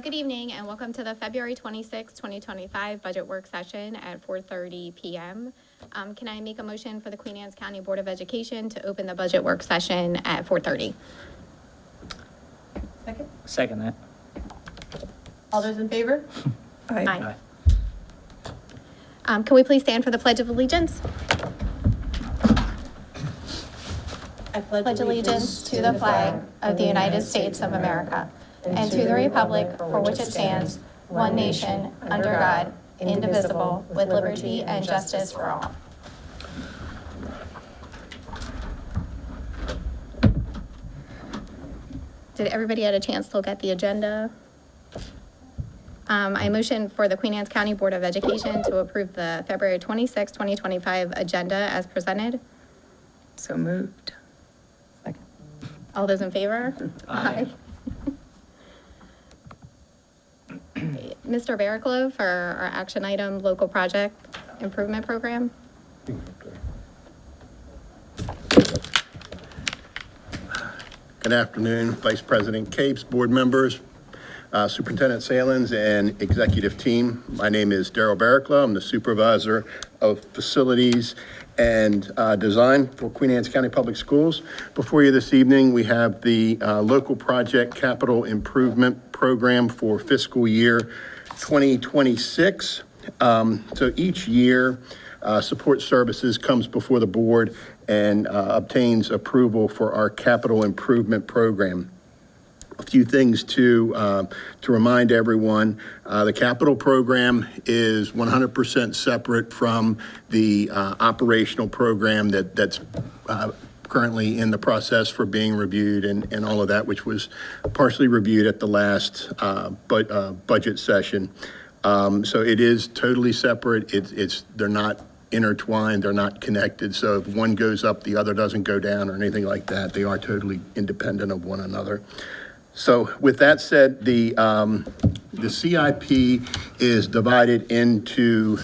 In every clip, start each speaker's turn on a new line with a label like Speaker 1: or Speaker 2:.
Speaker 1: Good evening and welcome to the February 26, 2025 budget work session at 4:30 p.m. Can I make a motion for the Queen Anne's County Board of Education to open the budget work session at 4:30?
Speaker 2: Second.
Speaker 3: Second that.
Speaker 2: All those in favor?
Speaker 1: Aye. Can we please stand for the Pledge of Allegiance? I pledge allegiance to the flag of the United States of America and to the republic for which it stands, one nation, under God, indivisible, with liberty and justice for all. Did everybody get a chance to look at the agenda? I motion for the Queen Anne's County Board of Education to approve the February 26, 2025 agenda as presented.
Speaker 4: So moved.
Speaker 2: Second.
Speaker 1: All those in favor?
Speaker 3: Aye.
Speaker 1: Mr. Barraclough for our action item, local project improvement program.
Speaker 5: Good afternoon, Vice President QACPS, board members, Superintendent Salins, and executive team. My name is Daryl Barraclough. I'm the supervisor of facilities and design for Queen Anne's County Public Schools. Before you this evening, we have the local project capital improvement program for fiscal year 2026. So each year, support services comes before the board and obtains approval for our capital improvement program. A few things to remind everyone, the capital program is 100% separate from the operational program that's currently in the process for being reviewed and all of that, which was partially reviewed at the last budget session. So it is totally separate. They're not intertwined, they're not connected. So if one goes up, the other doesn't go down or anything like that. They are totally independent of one another. So with that said, the CIP is divided into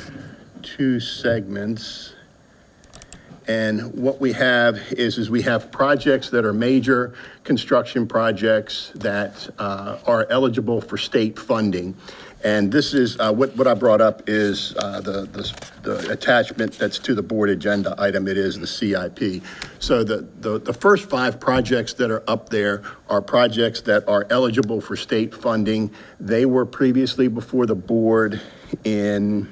Speaker 5: two segments. And what we have is we have projects that are major construction projects that are eligible for state funding. And this is what I brought up is the attachment that's to the board agenda item. It is the CIP. So the first 5 projects that are up there are projects that are eligible for state funding. They were previously before the board in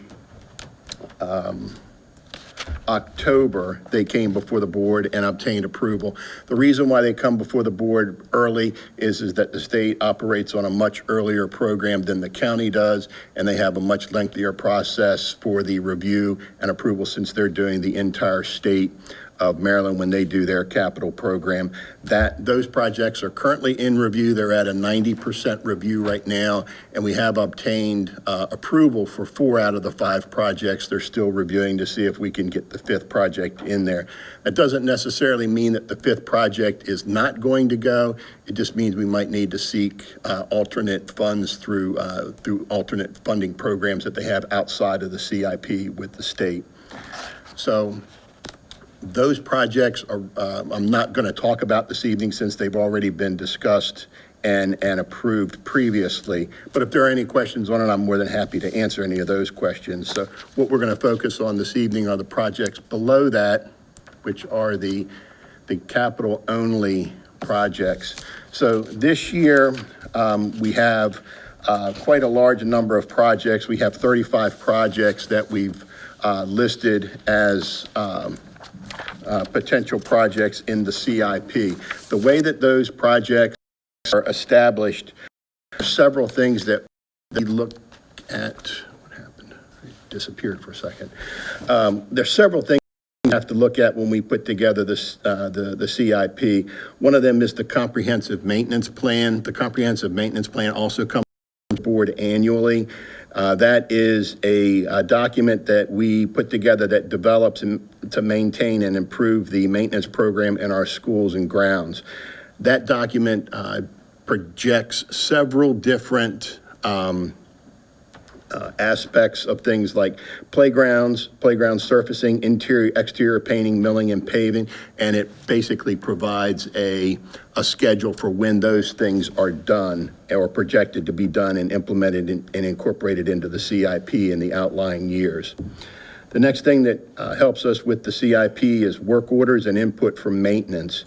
Speaker 5: October. They came before the board and obtained approval. The reason why they come before the board early is that the state operates on a much earlier program than the county does, and they have a much lengthier process for the review and approval since they're doing the entire state of Maryland when they do their capital program. Those projects are currently in review. They're at a 90% review right now, and we have obtained approval for 4 out of the 5 projects. They're still reviewing to see if we can get the 5th project in there. That doesn't necessarily mean that the 5th project is not going to go. It just means we might need to seek alternate funds through alternate funding programs that they have outside of the CIP with the state. So those projects are, I'm not going to talk about this evening since they've already been discussed and approved previously. But if there are any questions on it, I'm more than happy to answer any of those questions. So what we're going to focus on this evening are the projects below that, which are the capital only projects. So this year, we have quite a large number of projects. We have 35 projects that we've listed as potential projects in the CIP. The way that those projects are established, several things that we look at. What happened? It disappeared for a second. There's several things we have to look at when we put together this, the CIP. One of them is the comprehensive maintenance plan. The comprehensive maintenance plan also comes to the board annually. That is a document that we put together that develops to maintain and improve the maintenance program in our schools and grounds. That document projects several different aspects of things like playgrounds, playground surfacing, interior, exterior painting, milling and paving, and it basically provides a schedule for when those things are done or projected to be done and implemented and incorporated into the CIP in the outlying years. The next thing that helps us with the CIP is work orders and input from maintenance.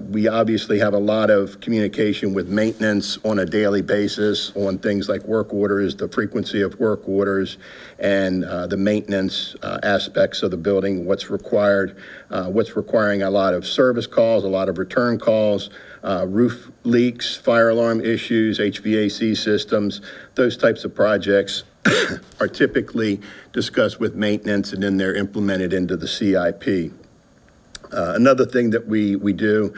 Speaker 5: We obviously have a lot of communication with maintenance on a daily basis on things like work orders, the frequency of work orders, and the maintenance aspects of the building, what's required, what's requiring a lot of service calls, a lot of return calls, roof leaks, fire alarm issues, HVAC systems, those types of projects are typically discussed with maintenance and then they're implemented into the CIP. Another thing that we do,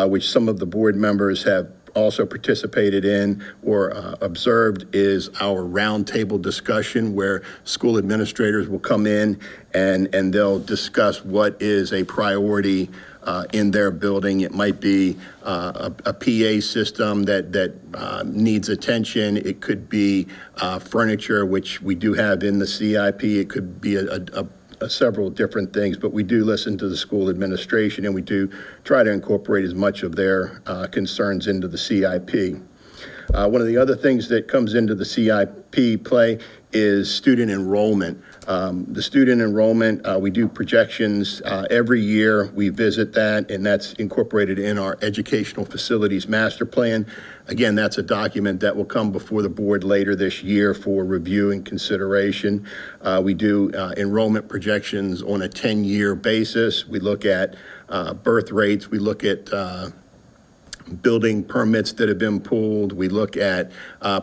Speaker 5: which some of the board members have also participated in or observed, is our roundtable discussion where school administrators will come in and they'll discuss what is a priority in their building. It might be a PA system that needs attention. It could be furniture, which we do have in the CIP. It could be several different things, but we do listen to the school administration and we do try to incorporate as much of their concerns into the CIP. One of the other things that comes into the CIP play is student enrollment. The student enrollment, we do projections every year. We visit that, and that's incorporated in our educational facilities master plan. Again, that's a document that will come before the board later this year for review and consideration. We do enrollment projections on a 10-year basis. We look at birth rates. We look at building permits that have been pulled. We look at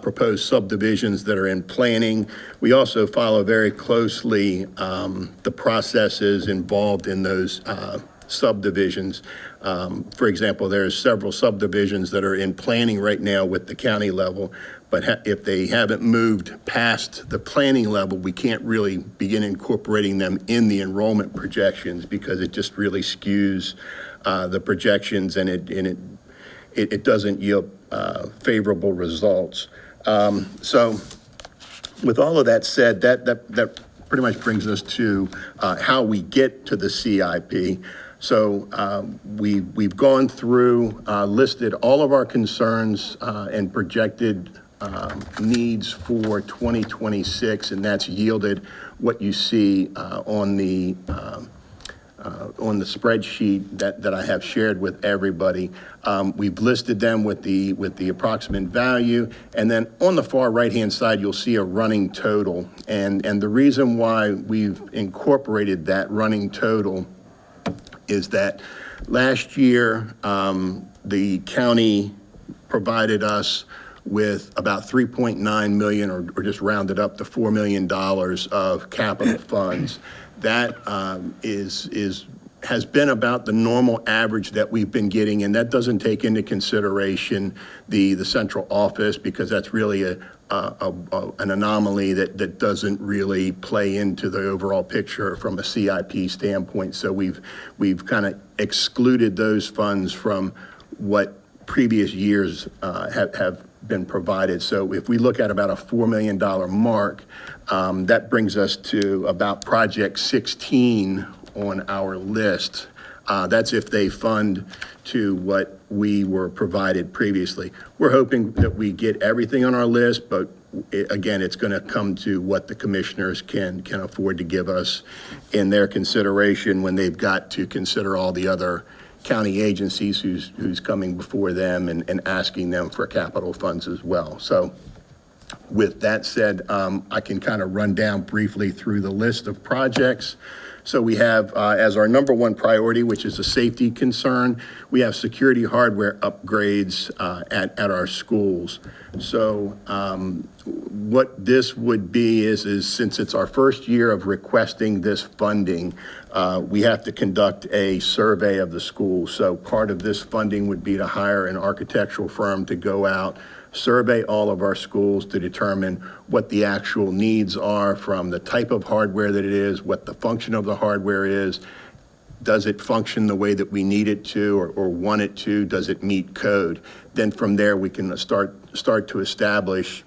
Speaker 5: proposed subdivisions that are in planning. We also follow very closely the processes involved in those subdivisions. For example, there's several subdivisions that are in planning right now with the county level, but if they haven't moved past the planning level, we can't really begin incorporating them in the enrollment projections because it just really skews the projections and it doesn't yield favorable results. So with all of that said, that pretty much brings us to how we get to the CIP. So we've gone through, listed all of our concerns and projected needs for 2026, and that's yielded what you see on the spreadsheet that I have shared with everybody. We've listed them with the approximate value, and then on the far right-hand side, you'll see a running total. And the reason why we've incorporated that running total is that last year, the county provided us with about $3.9 million, or just rounded up to $4 million of capital funds. That has been about the normal average that we've been getting, and that doesn't take into consideration the central office, because that's really an anomaly that doesn't really play into the overall picture from a CIP standpoint. So we've kind of excluded those funds from what previous years have been provided. So if we look at about a $4 million mark, that brings us to about project 16 on our list. That's if they fund to what we were provided previously. We're hoping that we get everything on our list, but again, it's going to come to what the commissioners can afford to give us in their consideration when they've got to consider all the other county agencies who's coming before them and asking them for capital funds as well. So with that said, I can kind of run down briefly through the list of projects. So we have, as our number one priority, which is a safety concern, we have security hardware upgrades at our schools. So what this would be is since it's our first year of requesting this funding, we have to conduct a survey of the schools. So part of this funding would be to hire an architectural firm to go out, survey all of our schools to determine what the actual needs are from the type of hardware that it is, what the function of the hardware is. Does it function the way that we need it to or want it to? Does it meet code? Then from there, we can start to establish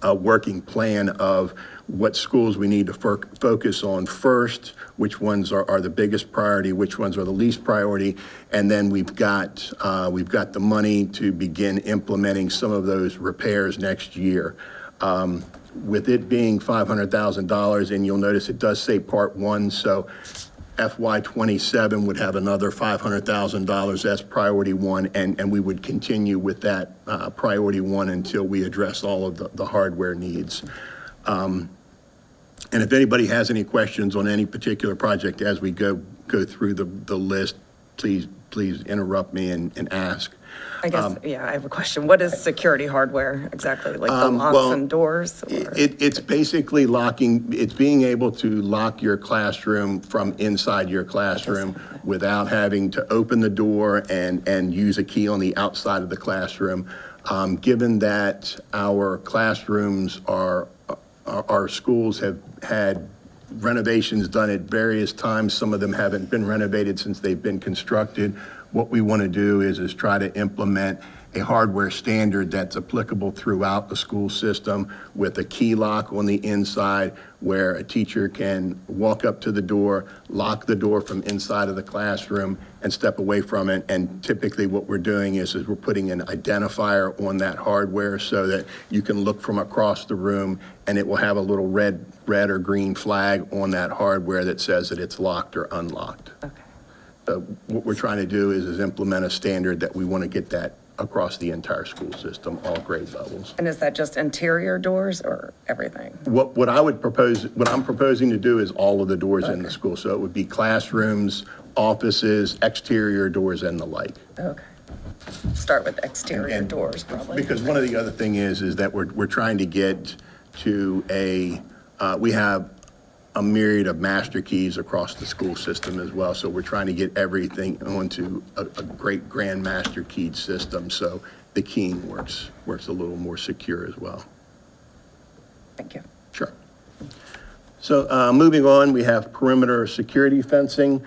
Speaker 5: a working plan of what schools we need to focus on first, which ones are the biggest priority, which ones are the least priority, and then we've got the money to begin implementing some of those repairs next year. With it being $500,000, and you'll notice it does say Part 1, so FY27 would have another $500,000 as priority 1, and we would continue with that priority 1 until we address all of the hardware needs. And if anybody has any questions on any particular project as we go through the list, please interrupt me and ask.
Speaker 4: I guess, I have a question. What is security hardware exactly? Like the locks and doors? Or?
Speaker 5: It's basically it's being able to lock your classroom from inside your classroom without having to open the door and use a key on the outside of the classroom. Given that our classrooms our schools have had renovations done at various times. Some of them haven't been renovated since they've been constructed. What we want to do is try to implement a hardware standard that's applicable throughout the school system with a key lock on the inside where a teacher can walk up to the door, lock the door from inside of the classroom and step away from it. And typically what we're doing is we're putting an identifier on that hardware so that you can look from across the room and it will have a little red or green flag on that hardware that says that it's locked or unlocked.
Speaker 4: Okay.
Speaker 5: So what we're trying to do is implement a standard that we want to get that across the entire school system, all grade levels.
Speaker 4: And is that just interior doors or everything?
Speaker 5: What I'm proposing to do is all of the doors in the school. So it would be classrooms, offices, exterior doors and the like.
Speaker 4: Okay. Start with exterior doors probably.
Speaker 5: Because one of the other thing is that we're trying to get to we have a myriad of master keys across the school system as well. So we're trying to get everything onto a great grand master keyed system. So the keying works a little more secure as well.
Speaker 4: Thank you.
Speaker 5: Sure. So moving on, we have perimeter security fencing.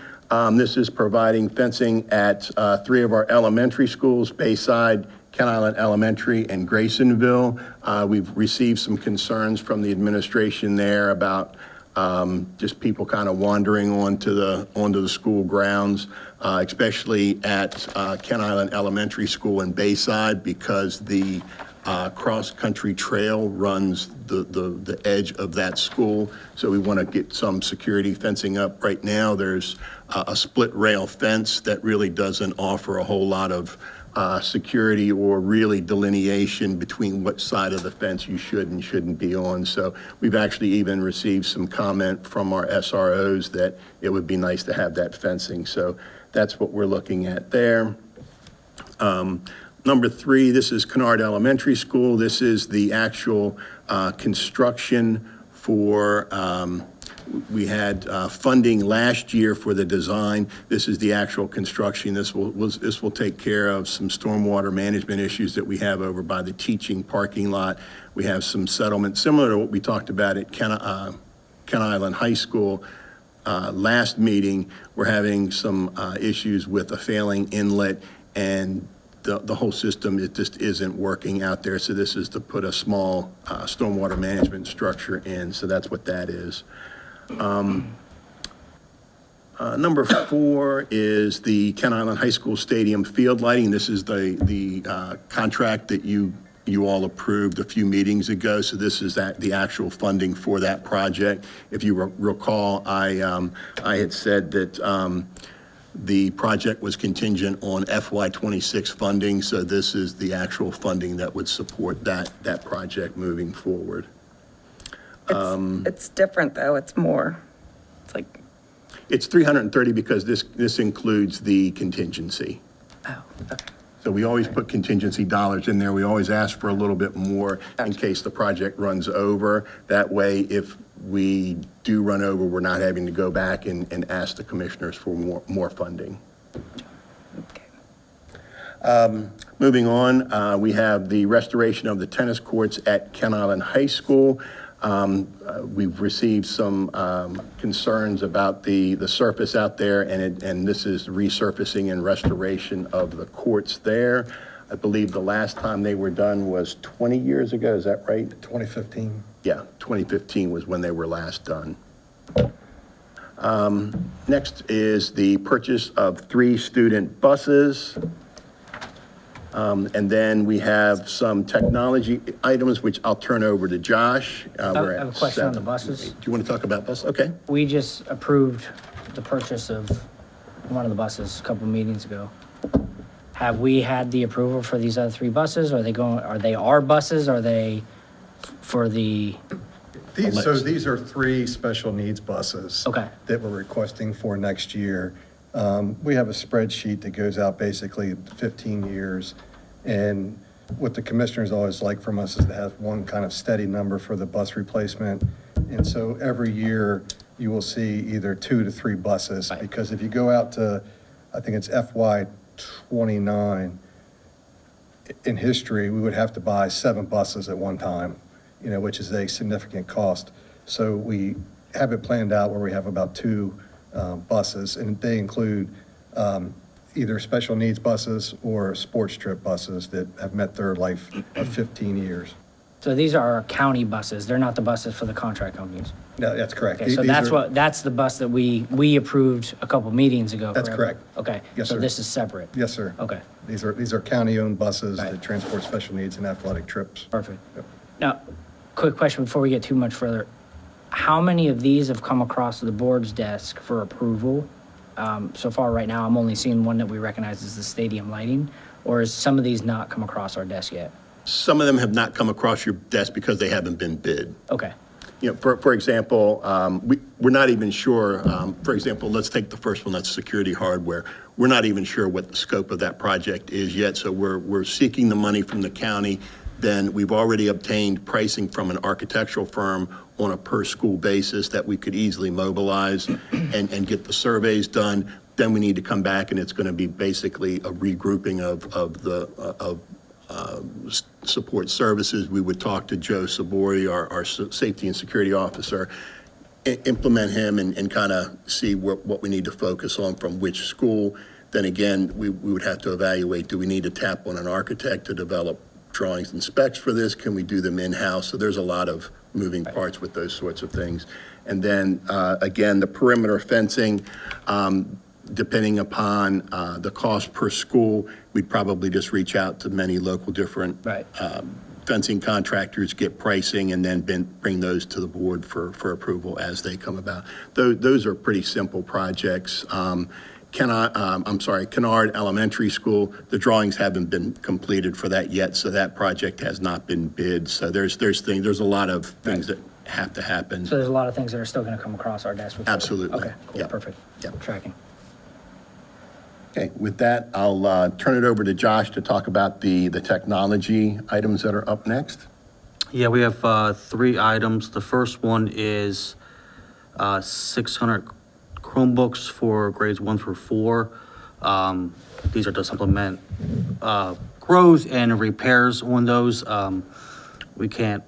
Speaker 5: This is providing fencing at 3 of our elementary schools, Bayside, Ken Island Elementary, and Graysonville. We've received some concerns from the administration there about just people kind of wandering onto the school grounds, especially at Ken Island Elementary School in Bayside, because the cross-country trail runs the edge of that school. So we want to get some security fencing up. Right now, there's a split rail fence that really doesn't offer a whole lot of security or really delineation between what side of the fence you should and shouldn't be on. So we've actually even received some comment from our SROs that it would be nice to have that fencing. So that's what we're looking at there. Number 3, this is Kennard Elementary School. This is the actual construction for we had funding last year for the design. This is the actual construction. This will take care of some stormwater management issues that we have over by the teaching parking lot. We have some settlement similar to what we talked about at Ken Island High School last meeting. We're having some issues with a failing inlet, and the whole system, it just isn't working out there. So this is to put a small stormwater management structure in. So that's what that is. Number 4 is the Ken Island High School Stadium field lighting. This is the contract that you all approved a few meetings ago. So this is the actual funding for that project. If you recall, I had said that the project was contingent on FY26 funding. So this is the actual funding that would support that project moving forward.
Speaker 4: It's different though. It's more. It's like.
Speaker 5: It's 330 because this includes the contingency.
Speaker 4: Oh, okay.
Speaker 5: So we always put contingency dollars in there. We always ask for a little bit more in case the project runs over. That way, if we do run over, we're not having to go back and ask the commissioners for more funding.
Speaker 4: Okay.
Speaker 5: Moving on, we have the restoration of the tennis courts at Ken Island High School. We've received some concerns about the surface out there, and this is resurfacing and restoration of the courts there. I believe the last time they were done was 20 years ago, is that right?
Speaker 3: 2015.
Speaker 5: Yeah, 2015 was when they were last done. Next is the purchase of 3 student buses. And then we have some technology items, which I'll turn over to Josh.
Speaker 6: I have a question on the buses.
Speaker 5: Do you want to talk about buses? Okay.
Speaker 6: We just approved the purchase of one of the buses a couple meetings ago. Have we had the approval for these other 3 buses? Are they our buses? Are they for the,
Speaker 3: These are 3 special needs buses.
Speaker 6: Okay.
Speaker 3: That we're requesting for next year. We have a spreadsheet that goes out basically 15 years. And what the commissioners always like from us is to have one kind of steady number for the bus replacement. And so every year you will see either 2 to 3 buses.
Speaker 6: Right.
Speaker 3: Because if you go out to, I think it's FY '29, in history, we would have to buy 7 buses at one time, which is a significant cost. So we have it planned out where we have about 2 buses, and they include either special needs buses or sports trip buses that have met their life of 15 years.
Speaker 6: so these are our county buses? They're not the buses for the contract companies?
Speaker 3: No, that's correct.
Speaker 6: Okay, so that's the bus that we approved a couple meetings ago,
Speaker 3: That's
Speaker 6: correct?
Speaker 3: correct.
Speaker 6: Okay.
Speaker 3: Yes,
Speaker 6: So
Speaker 3: sir.
Speaker 6: this is separate?
Speaker 3: Yes, sir.
Speaker 6: Okay,
Speaker 3: These are county-owned buses
Speaker 6: Right.
Speaker 3: that transport special needs and athletic trips.
Speaker 6: perfect.
Speaker 3: Yep.
Speaker 6: Now, quick question before we get too much further. How many of these have come across the board's desk for approval? So far, right now, I'm only seeing one that we recognize as the stadium lighting, or has some of these not come across our desk yet?
Speaker 5: Some of them have not come across your desk because they haven't been bid.
Speaker 6: Okay,
Speaker 5: For example, we're not even sure, for example, let's take the first one, that's security hardware. We're not even sure what the scope of that project is yet, so we're seeking the money from the county. Then we've already obtained pricing from an architectural firm on a per-school basis that we could easily mobilize and get the surveys done. Then we need to come back, and it's going to be basically a regrouping of support services. We would talk to Joe Sabori, our safety and security officer, implement him and kind of see what we need to focus on from which school. Then again, we would have to evaluate, do we need to tap on an architect to develop drawings and specs for this? Can we do them in-house? So there's a lot of moving parts with those sorts of things. And then, again, the perimeter fencing, depending upon the cost per school, we'd probably just reach out to many local different
Speaker 6: right.
Speaker 5: fencing contractors, get pricing, and then bring those to the board for approval as they come about. Those are pretty simple projects. Kennard Elementary School, the drawings haven't been completed for that yet, so that project has not been bid. So there's a lot of things that have to happen.
Speaker 6: So there's a lot of things that are still going to come across our desk. before-
Speaker 5: Absolutely.
Speaker 6: Okay, cool,
Speaker 5: Yep.
Speaker 6: perfect.
Speaker 5: Yep.
Speaker 6: Tracking.
Speaker 5: Okay, with that, I'll turn it over to Josh to talk about the technology items that are up next.
Speaker 7: Yeah, we have 3 items. The first one is 600 Chromebooks for grades 1 through 4. These are to supplement growth and repairs on those. We can't,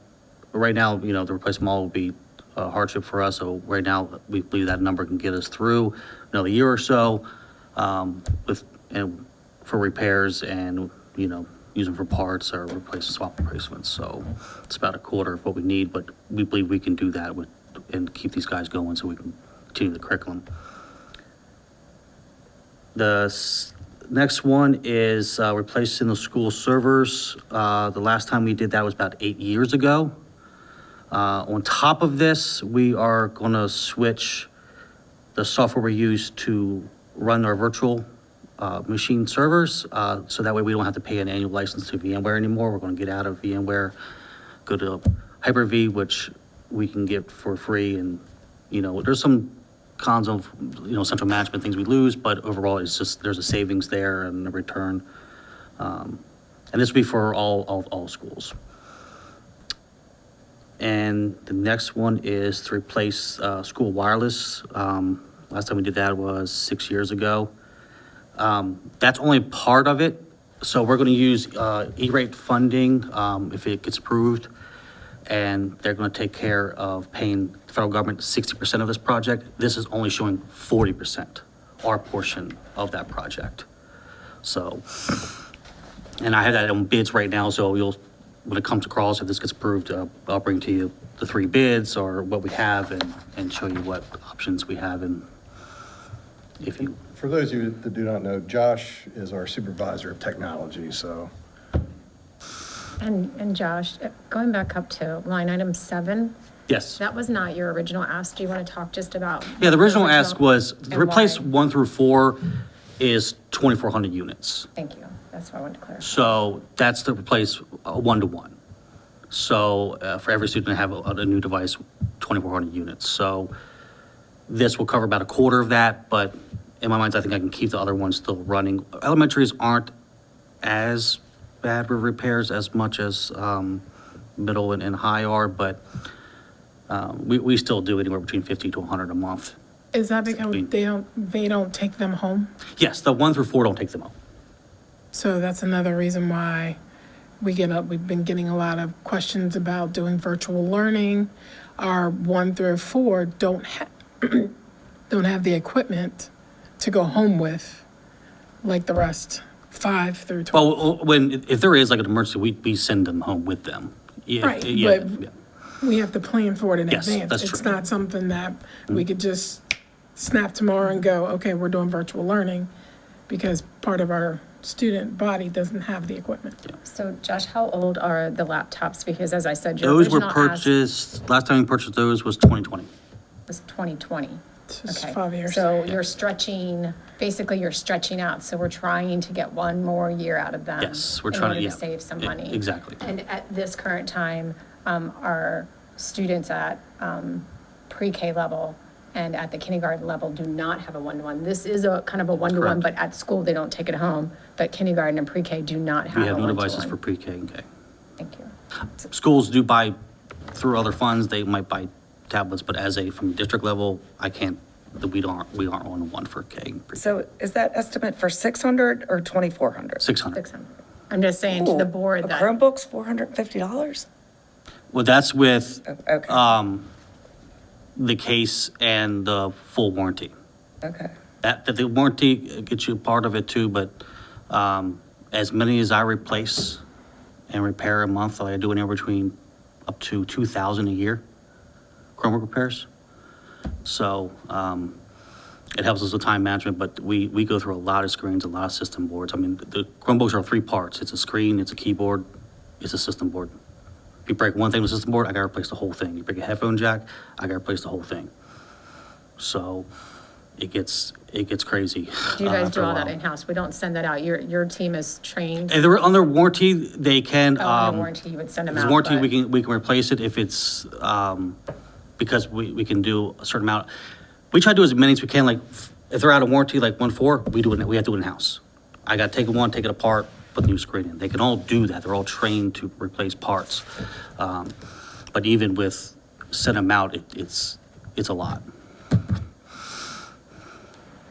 Speaker 7: right now, to replace them all will be a hardship for us. So right now, we believe that number can get us through another year or so for repairs and, use them for parts or swap replacements. So it's about a quarter of what we need, but we believe we can do that and keep these guys going so we can continue the curriculum. The next one is replacing the school servers. The last time we did that was about 8 years ago. On top of this, we are going to switch the software we use to run our virtual machine servers, so that way we don't have to pay an annual license to VMware anymore. We're going to get out of VMware, go to Hyper-V, which we can get for free. And, there's some cons of, central management things we lose, but overall it's just, there's a savings there and a return. And this will be for all schools. And the next one is to replace school wireless. Last time we did that was 6 years ago. That's only part of it. So we're going to use E-rate funding if it gets approved. And they're going to take care of paying the federal government 60% of this project. This is only showing 40%, our portion of that project. So And I have that on bids right now, so when it comes across, if this gets approved, I'll bring to you the 3 bids or what we have and show you what options we have and if you,
Speaker 3: For those of you that do not know, Josh is our supervisor of technology, so.
Speaker 8: And Josh, going back up to line item 7,
Speaker 7: yes.
Speaker 8: that was not your original ask. Do you want to talk just about?
Speaker 7: Yeah, the original ask was to
Speaker 8: and
Speaker 7: replace
Speaker 8: why?
Speaker 7: 1 through 4 is 2,400 units.
Speaker 8: Thank you. That's what I wanted to clarify.
Speaker 7: So that's to replace a 1-to-1. So for every student to have a new device, 2,400 units. So this will cover about a quarter of that, but in my mind, I think I can keep the other ones still running. Elementaries aren't as bad with repairs as much as middle and high are, but we still do anywhere between 50 to 100 a month.
Speaker 9: Is that because they don't take them home?
Speaker 7: Yes, the 1 through 4 don't take them home.
Speaker 9: So that's another reason why we've been getting a lot of questions about doing virtual learning. Our 1 through 4 don't have the equipment to go home with like the rest, 5 through 12.
Speaker 7: Well, if there is like an emergency, we send them home with them. Yeah,
Speaker 9: Right,
Speaker 7: yeah,
Speaker 9: but
Speaker 7: yeah.
Speaker 9: we have to plan for it in
Speaker 7: Yes,
Speaker 9: advance.
Speaker 7: that's
Speaker 9: It's
Speaker 7: true.
Speaker 9: not something that we could just snap tomorrow and go, okay, we're doing virtual learning, because part of our student body doesn't have the equipment.
Speaker 8: So Josh, how old are the laptops? Because as I said, your
Speaker 7: Those were
Speaker 8: original ask
Speaker 7: purchased, last time we purchased those was 2020.
Speaker 8: was 2020.
Speaker 9: It's just
Speaker 8: Okay.
Speaker 9: 5 years.
Speaker 8: So basically you're stretching out. So we're trying to get 1 more year out of them.
Speaker 7: Yes, we're trying to,
Speaker 8: In
Speaker 7: yeah.
Speaker 8: order to save some money.
Speaker 7: Exactly.
Speaker 8: And at this current time, our students at pre-K level and at the kindergarten level do not have a 1-to-1. This is a kind of a 1-to-1,
Speaker 7: Correct.
Speaker 8: but at school, they don't take it home. But kindergarten and pre-K do not have
Speaker 7: We
Speaker 8: a
Speaker 7: have no
Speaker 8: 1-to-1.
Speaker 7: devices for pre-K and K.
Speaker 8: Thank you.
Speaker 7: Schools do buy through other funds, they might buy tablets, but from district level, I can't, we aren't 1-to-1 for K. and pre-K.
Speaker 4: So is that estimate for 600 or 2,400?
Speaker 7: 600.
Speaker 8: 600. I'm just saying to the
Speaker 4: Ooh,
Speaker 8: board
Speaker 4: a
Speaker 8: that.
Speaker 4: Chromebook's $450?
Speaker 7: Well, that's with
Speaker 4: Okay,
Speaker 7: the case and the full warranty.
Speaker 4: okay.
Speaker 7: That the warranty gets you part of it too, but as many as I replace and repair a month, I do anywhere between up to 2,000 a year, Chromebook repairs. So it helps us with time management, but we go through a lot of screens, a lot of system boards. I mean, the Chromebooks are 3 parts. It's a screen, it's a keyboard, it's a system board. If you break one thing with the system board, I gotta replace the whole thing. You break a headphone jack, I gotta replace the whole thing. So it gets crazy.
Speaker 8: Do you guys
Speaker 7: after
Speaker 8: do
Speaker 7: a
Speaker 8: all that
Speaker 7: while.
Speaker 8: in-house? We don't send that out. Your team is trained.
Speaker 7: If they're under warranty, they can.
Speaker 8: Oh, under warranty, you would send them
Speaker 7: If it's
Speaker 8: out,
Speaker 7: warranty,
Speaker 8: but-
Speaker 7: we can replace it if it's, because we can do a certain amount. We try to do as many as we can, like, if they're out of warranty, like 1.4, we have to do it in-house. I gotta take one, take it apart, put the new screen in. They can all do that. They're all trained to replace parts. But even with send them out, it's a lot.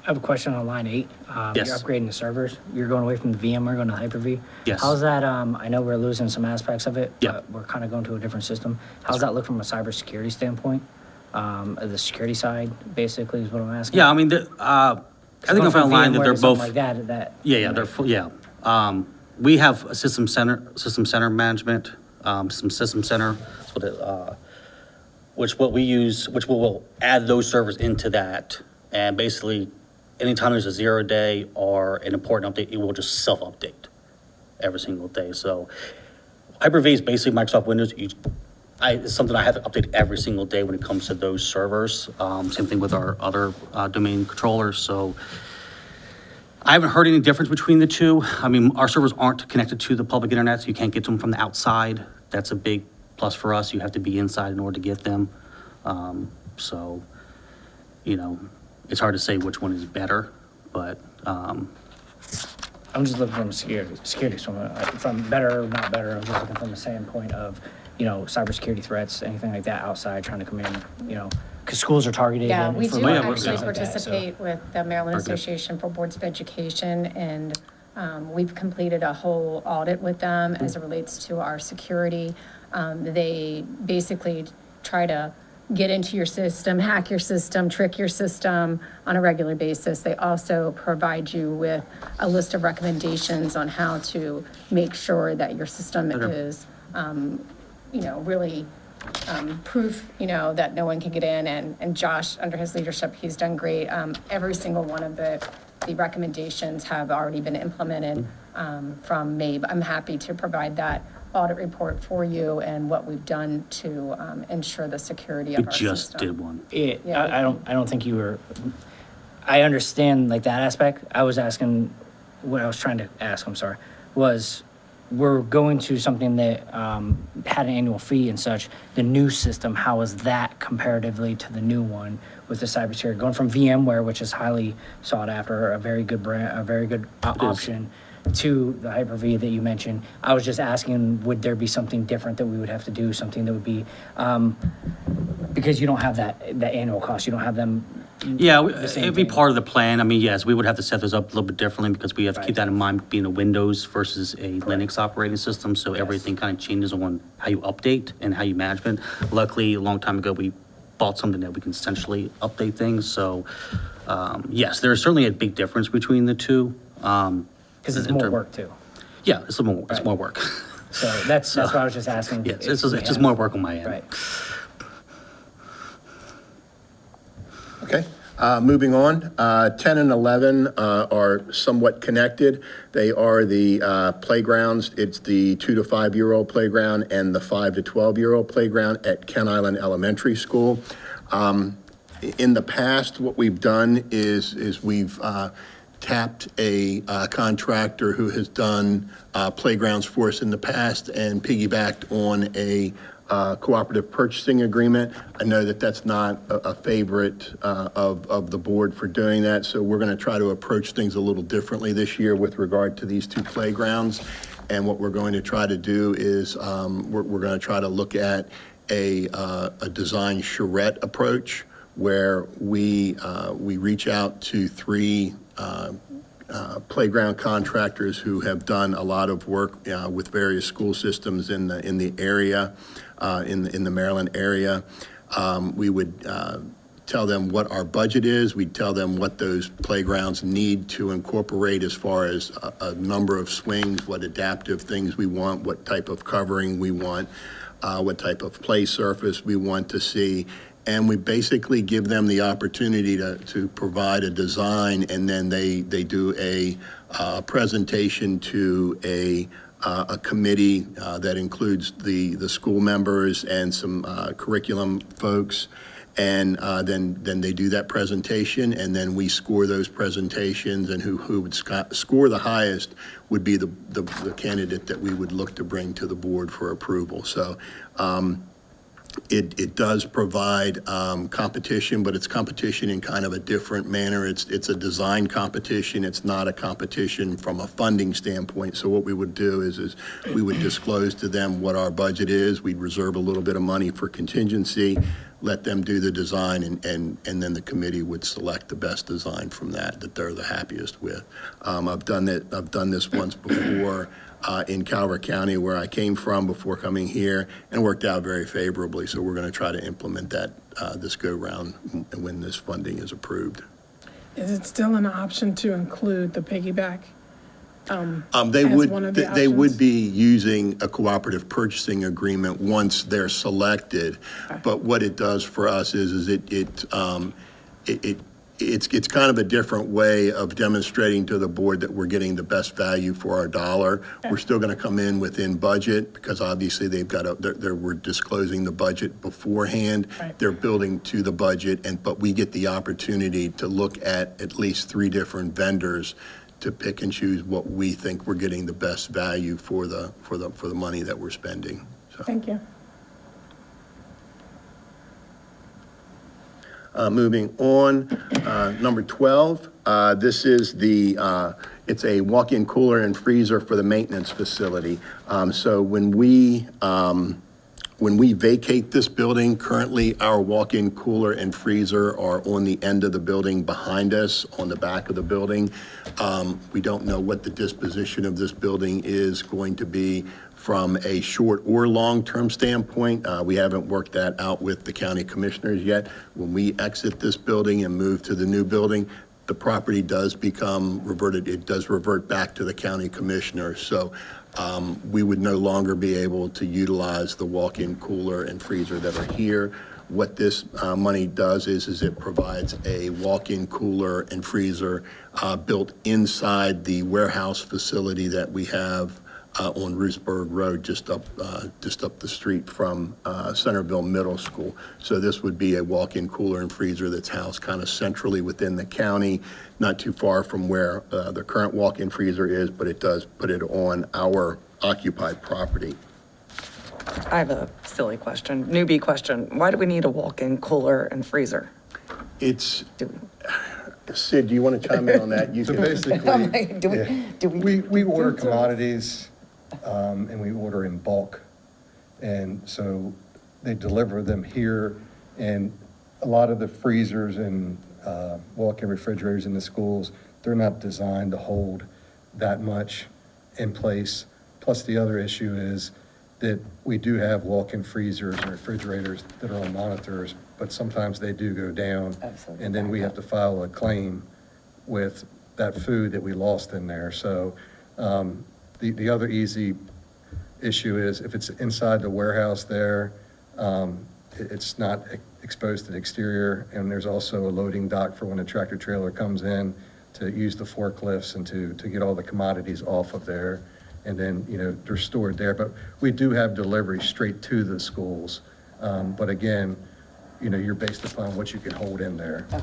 Speaker 6: I have a question on line 8.
Speaker 7: Yes.
Speaker 6: You're upgrading the servers. You're going away from the VMware, going to Hyper-V.
Speaker 7: Yes.
Speaker 6: How's that, I know we're losing some aspects of it.
Speaker 7: Yeah.
Speaker 6: But we're kind of going to a different system. How's that look from a cybersecurity standpoint? The security side, basically, is what I'm asking.
Speaker 7: Yeah, I mean, I think I found online that they're both.
Speaker 6: Like that.
Speaker 7: Yeah, they're full, yeah. We have a system center management, some system center, which will add those servers into that. And basically, anytime there's a 0 day or an important update, it will just self-update every single day. So Hyper-V is basically Microsoft Windows. It's something I have to update every single day when it comes to those servers. Same thing with our other domain controllers. So I haven't heard any difference between the two. I mean, our servers aren't connected to the public internet, so you can't get them from the outside. That's a big plus for us. You have to be inside in order to get them. So, it's hard to say which one is better, but
Speaker 6: I'm just looking from a security from better, not better. I'm just looking from a standpoint of, cybersecurity threats, anything like that outside trying to come in, because schools are targeted.
Speaker 8: Yeah,
Speaker 6: and
Speaker 8: we
Speaker 6: for
Speaker 8: do
Speaker 6: like
Speaker 8: actually
Speaker 6: things like that, so-
Speaker 8: participate with the Maryland
Speaker 7: Very good.
Speaker 8: Association for Boards of Education, and we've completed a whole audit with them as it relates to our security. They basically try to get into your system, hack your system, trick your system on a regular basis. They also provide you with a list of recommendations on how to make sure that your system is, really proof, that no one can get in. And Josh, under his leadership, he's done great. Every single one of the recommendations have already been implemented from MABE. I'm happy to provide that audit report for you and what we've done to ensure the security of
Speaker 7: We
Speaker 8: our
Speaker 7: just
Speaker 8: system.
Speaker 7: did one.
Speaker 8: Yeah.
Speaker 6: I don't think you were, I understand like that aspect. I was asking, what I was trying to ask, I'm sorry, was we're going to something that had an annual fee and such. The new system, how is that comparatively to the new one with the cybersecurity? Going from VMware, which is highly sought after, a very good brand, a very good option, to the Hyper-V that you mentioned. I was just asking, would there be something different that we would have to do, something that would be, because you don't have that annual cost, you don't have them.
Speaker 7: Yeah,
Speaker 6: the same
Speaker 7: it'd be
Speaker 6: thing.
Speaker 7: part of the plan. I mean, yes, we would have to set those up a little bit differently because we have to keep
Speaker 6: Right.
Speaker 7: that in mind, being a Windows versus a Linux operating system. So everything kind of changes on how you update and how you manage it. Luckily, a long time ago, we bought something that we can essentially update things. So, yes, there's certainly a big difference between the two.
Speaker 6: Because it's more work too.
Speaker 7: Yeah, it's more
Speaker 6: Right.
Speaker 7: work.
Speaker 6: So that's what I was just asking.
Speaker 7: Yes,
Speaker 6: if
Speaker 7: it's
Speaker 6: we
Speaker 7: just
Speaker 6: have-
Speaker 7: more work on my end.
Speaker 6: Right.
Speaker 5: Okay, moving on. 10 and 11 are somewhat connected. They are the playgrounds. It's the 2 to 5-year-old playground and the 5 to 12-year-old playground at Kent Island Elementary School. In the past, what we've done is we've tapped a contractor who has done playgrounds for us in the past and piggybacked on a cooperative purchasing agreement. I know that that's not a favorite of the board for doing that, so we're going to try to approach things a little differently this year with regard to these two playgrounds. And what we're going to try to do is we're going to try to look at a design charrette approach where we reach out to 3 playground contractors who have done a lot of work with various school systems in the area, in the Maryland area. We would tell them what our budget is. We'd tell them what those playgrounds need to incorporate as far as a number of swings, what adaptive things we want, what type of covering we want, what type of play surface we want to see. And we basically give them the opportunity to provide a design, and then they do a presentation to a committee that includes the school members and some curriculum folks. And then they do that presentation, and then we score those presentations, and who would score the highest would be the candidate that we would look to bring to the board for approval. So it does provide competition, but it's competition in kind of a different manner. It's a design competition. It's not a competition from a funding standpoint. So what we would do is we would disclose to them what our budget is. We'd reserve a little bit of money for contingency, let them do the design, and then the committee would select the best design from that they're the happiest with. I've done this once before in Calvert County, where I came from before coming here, and worked out very favorably. So we're going to try to implement that this go round when this funding is approved.
Speaker 9: Is it still an option to include the piggyback?
Speaker 5: They
Speaker 9: as one of the
Speaker 5: would, they would
Speaker 9: options?
Speaker 5: be using a cooperative purchasing agreement once they're selected. But what it does for us is it's kind of a different way of demonstrating to the board that we're getting the best value for our dollar. We're still going to come in within budget, because obviously we're disclosing the budget beforehand.
Speaker 9: Right.
Speaker 5: They're building to the budget, but we get the opportunity to look at least 3 different vendors to pick and choose what we think we're getting the best value for the money that we're spending. So,
Speaker 9: Thank you.
Speaker 5: moving on, number 12, this is it's a walk-in cooler and freezer for the maintenance facility. So when we When we vacate this building, currently our walk-in cooler and freezer are on the end of the building behind us, on the back of the building. We don't know what the disposition of this building is going to be from a short or long-term standpoint. We haven't worked that out with the county commissioners yet. When we exit this building and move to the new building, the property does become reverted, it does revert back to the county commissioner. So we would no longer be able to utilize the walk-in cooler and freezer that are here. What this money does is it provides a walk-in cooler and freezer built inside the warehouse facility that we have on Roosburg Road, just up the street from Centerville Middle School. So this would be a walk-in cooler and freezer that's housed kind of centrally within the county, not too far from where the current walk-in freezer is, but it does put it on our occupied property.
Speaker 4: I have a silly question, newbie question. Why do we need a walk-in cooler and freezer?
Speaker 5: It's, Sid, do you want to chime in on that? You
Speaker 3: So
Speaker 5: can-
Speaker 3: basically,
Speaker 4: Do we?
Speaker 3: we order commodities, and we order in bulk. And so they deliver them here, and a lot of the freezers and walk-in refrigerators in the schools, they're not designed to hold that much in place. Plus, the other issue is that we do have walk-in freezers and refrigerators that are on monitors, but sometimes they do go down.
Speaker 4: Absolutely.
Speaker 3: And then we have to file a claim with that food that we lost in there. So the other easy issue is if it's inside the warehouse there, it's not exposed to the exterior, and there's also a loading dock for when a tractor trailer comes in to use the forklifts and to get all the commodities off of there. And then, they're stored there. But we do have delivery straight to the schools. But again, you're based upon what you can hold in there.
Speaker 4: Oh,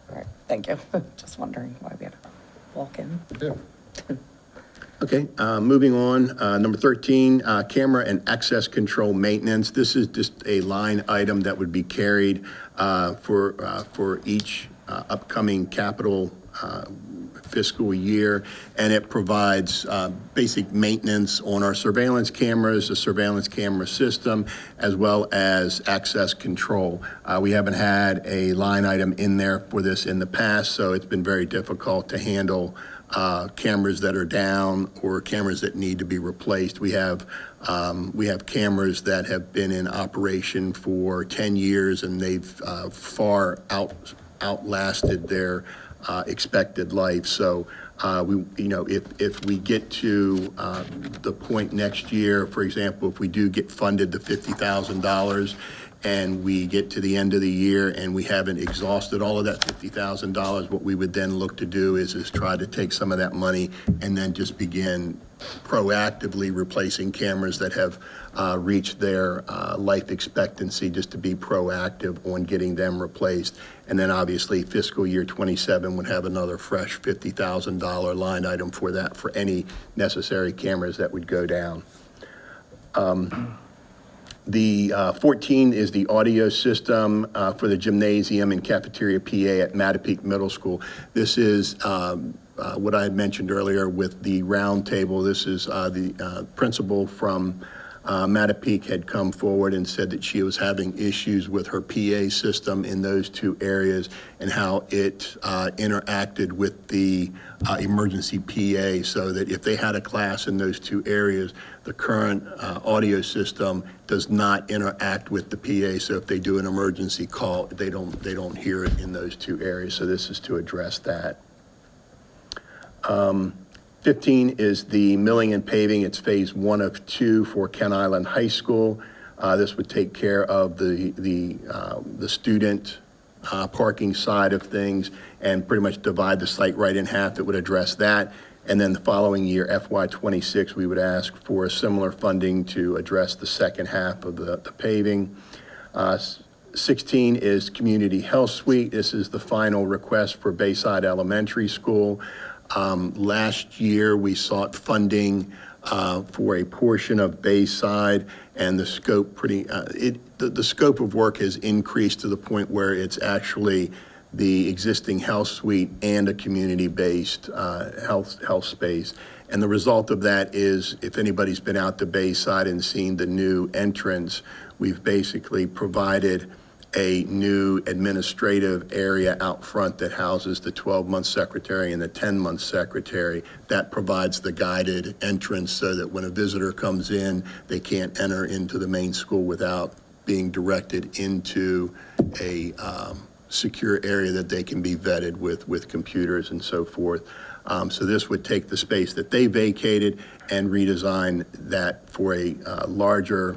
Speaker 4: all right, thank you. Just wondering why we had to walk in.
Speaker 3: Yeah.
Speaker 5: Okay, moving on, number 13, camera and access control maintenance. This is just a line item that would be carried for each upcoming capital fiscal year, and it provides basic maintenance on our surveillance cameras, the surveillance camera system, as well as access control. We haven't had a line item in there for this in the past, so it's been very difficult to handle cameras that are down or cameras that need to be replaced. We have cameras that have been in operation for 10 years, and they've far outlasted their expected life. So if we get to the point next year, for example, if we do get funded the $50,000 and we get to the end of the year and we haven't exhausted all of that $50,000, what we would then look to do is try to take some of that money and then just begin proactively replacing cameras that have reached their life expectancy, just to be proactive on getting them replaced. And then obviously fiscal year 27 would have another fresh $50,000 line item for that, for any necessary cameras that would go down. The 14 is the audio system for the gymnasium and cafeteria PA at Mattapique Middle School. This is what I had mentioned earlier with the round table. This is the principal from Mattapique had come forward and said that she was having issues with her PA system in those two areas and how it interacted with the emergency PA, so that if they had a class in those two areas, the current audio system does not interact with the PA. So if they do an emergency call, they don't hear it in those two areas. So this is to address that. 15 is the milling and paving. It's phase 1 of 2 for Kent Island High School. This would take care of the student parking side of things and pretty much divide the site right in half. It would address that. And then the following year, FY26, we would ask for similar funding to address the second half of the paving. 16 is Community Health Suite. This is the final request for Bayside Elementary School. Last year, we sought funding for a portion of Bayside, and the scope the scope of work has increased to the point where it's actually the existing health suite and a community-based health space. And the result of that is, if anybody's been out to Bayside and seen the new entrance, we've basically provided a new administrative area out front that houses the 12-month secretary and the 10-month secretary. That provides the guided entrance so that when a visitor comes in, they can't enter into the main school without being directed into a secure area that they can be vetted with computers and so forth. So this would take the space that they vacated and redesign that for a larger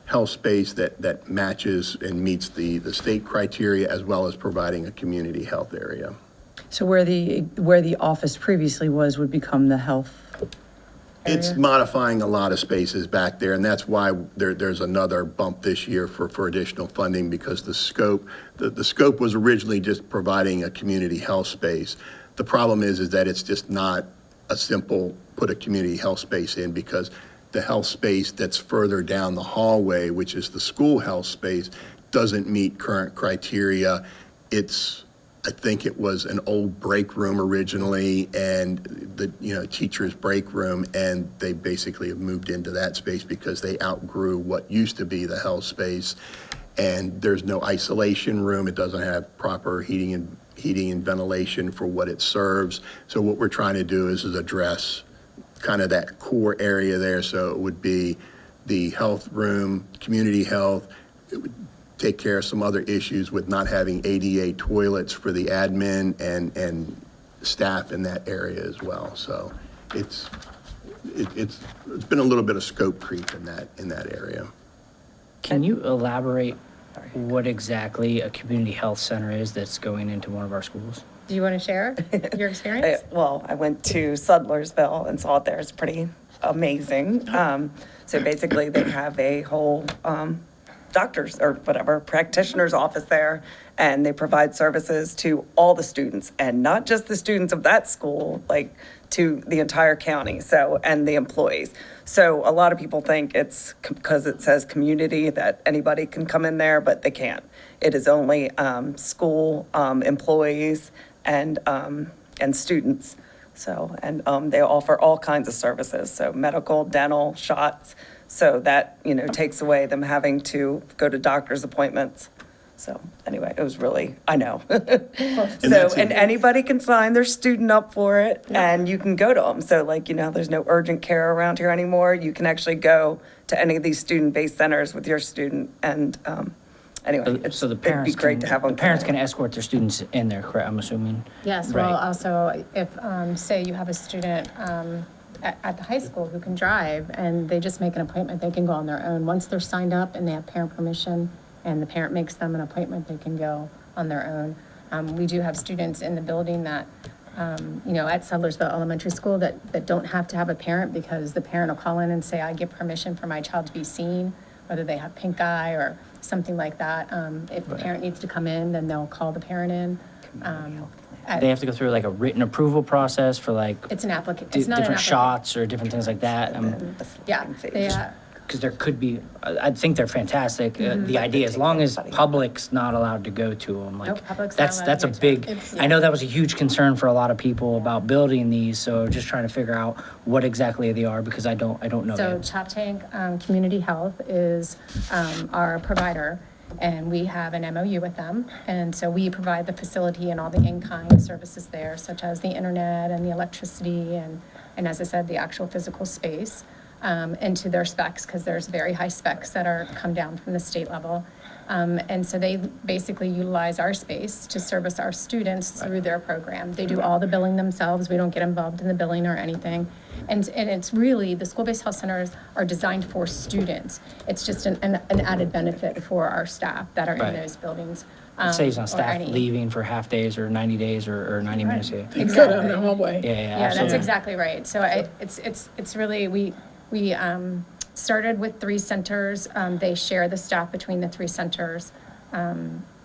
Speaker 5: health space that matches and meets the state criteria, as well as providing a community health area.
Speaker 2: So where the office previously was would become the health
Speaker 5: It's
Speaker 2: area?
Speaker 5: modifying a lot of spaces back there, and that's why there's another bump this year for additional funding, because the scope was originally just providing a community health space. The problem is that it's just not a simple put a community health space in, because the health space that's further down the hallway, which is the school health space, doesn't meet current criteria. I think it was an old break room originally, and the teacher's break room, and they basically have moved into that space because they outgrew what used to be the health space. And there's no isolation room. It doesn't have proper heating and ventilation for what it serves. So what we're trying to do is address kind of that core area there. So it would be the health room, community health. It would take care of some other issues with not having ADA toilets for the admin and staff in that area as well. So it's been a little bit of scope creep in that area.
Speaker 6: Can you elaborate what exactly a community health center is that's going into one of our schools?
Speaker 8: Do you want to share your experience?
Speaker 4: Well, I went to Sudlersville and saw it there. It's pretty amazing. So basically, they have a whole doctor's or whatever, practitioner's office there, and they provide services to all the students, and not just the students of that school, like to the entire county, so, and the employees. So a lot of people think it's because it says community that anybody can come in there, but they can't. It is only school employees and students. So, and they offer all kinds of services, so medical, dental, shots. So that, takes away them having to go to doctor's appointments. So anyway, it was really, I know. And anybody can sign their student up for it, and you can go to them. So there's no urgent care around here anymore. You can actually go to any of these student-based centers with your student, and anyway,
Speaker 6: So the
Speaker 4: it'd
Speaker 6: parents
Speaker 4: be great to have them.
Speaker 6: the parents can escort their students in there, correct? I'm assuming.
Speaker 8: Yes,
Speaker 6: Right.
Speaker 8: well, also, if, say you have a student at the high school who can drive, and they just make an appointment, they can go on their own. Once they're signed up and they have parent permission, and the parent makes them an appointment, they can go on their own. We do have students in the building that, at Sudlersville Elementary School that don't have to have a parent, because the parent will call in and say, I give permission for my child to be seen, whether they have pink eye or something like that. If the parent needs to come in, then they'll call the parent in.
Speaker 6: They have to go through like a written approval process for like
Speaker 8: It's an application, it's not an
Speaker 6: different
Speaker 8: application.
Speaker 6: shots or different things like that.
Speaker 8: Yeah,
Speaker 6: Because there could be, I think they're fantastic. The idea, as long as public's not allowed to go to them,
Speaker 8: Nope,
Speaker 6: like,
Speaker 8: public's not allowed
Speaker 6: that's
Speaker 8: to
Speaker 6: a
Speaker 8: go to
Speaker 6: big,
Speaker 8: 'em.
Speaker 6: I know that was a huge concern for a lot of people about building these, so just trying to figure out what exactly they are, because I don't know
Speaker 8: So
Speaker 6: yet.
Speaker 8: Choptank Community Health is our provider, and we have an MOU with them. And so we provide the facility and all the in-kind services there, such as the internet and the electricity and as I said, the actual physical space, and to their specs, because there's very high specs that are come down from the state level. And so they basically utilize our space to service our students through their program. They do all the billing themselves. We don't get involved in the billing or anything. And it's really, the school-based health centers are designed for students. It's just an added benefit for our staff that are in
Speaker 6: Right.
Speaker 8: those buildings.
Speaker 6: It saves on
Speaker 8: or
Speaker 6: staff
Speaker 8: any-
Speaker 6: leaving for half days or 90 days or 90 minutes. Yeah,
Speaker 9: They could on the
Speaker 8: Exactly.
Speaker 9: hallway.
Speaker 6: yeah,
Speaker 8: Yeah, that's
Speaker 6: absolutely.
Speaker 8: exactly right. So it's really, we started with 3 centers. They share the staff between the 3 centers.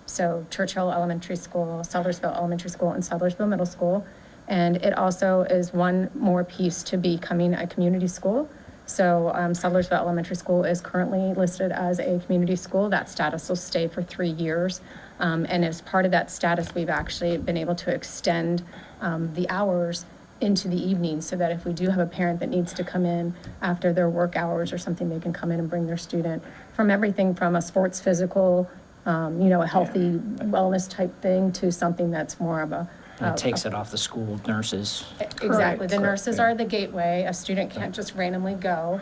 Speaker 8: So Churchill Elementary School, Sudlersville Elementary School, and Sudlersville Middle School. And it also is one more piece to becoming a community school. So Sudlersville Elementary School is currently listed as a community school. That status will stay for 3 years. And as part of that status, we've actually been able to extend the hours into the evening, so that if we do have a parent that needs to come in after their work hours or something, they can come in and bring their student, from everything from a sports physical, a healthy wellness type thing, to something that's more of a.
Speaker 6: And it takes it off the school nurses.
Speaker 8: Exactly. The nurses are the gateway. A student can't just randomly go.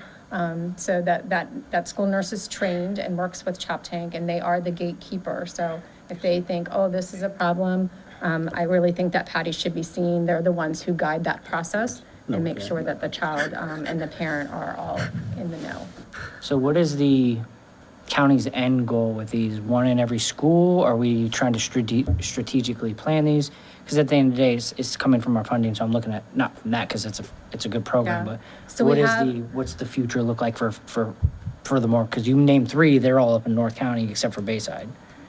Speaker 8: So that school nurse is trained and works with Chop Tank, and they are the gatekeeper. So if they think, oh, this is a problem, I really think that Patty should be seen. They're the ones who guide that process and make sure that the child and the parent are all in the know.
Speaker 6: So what is the county's end goal with these? One in every school? Are we trying to strategically plan these? Because at the end of the day, it's coming from our funding, so I'm looking at, not from that, because it's a good program,
Speaker 8: Yeah.
Speaker 6: but
Speaker 8: So we
Speaker 6: what's the future look like for furthermore? Because you named 3, they're all up in North County except for Bayside.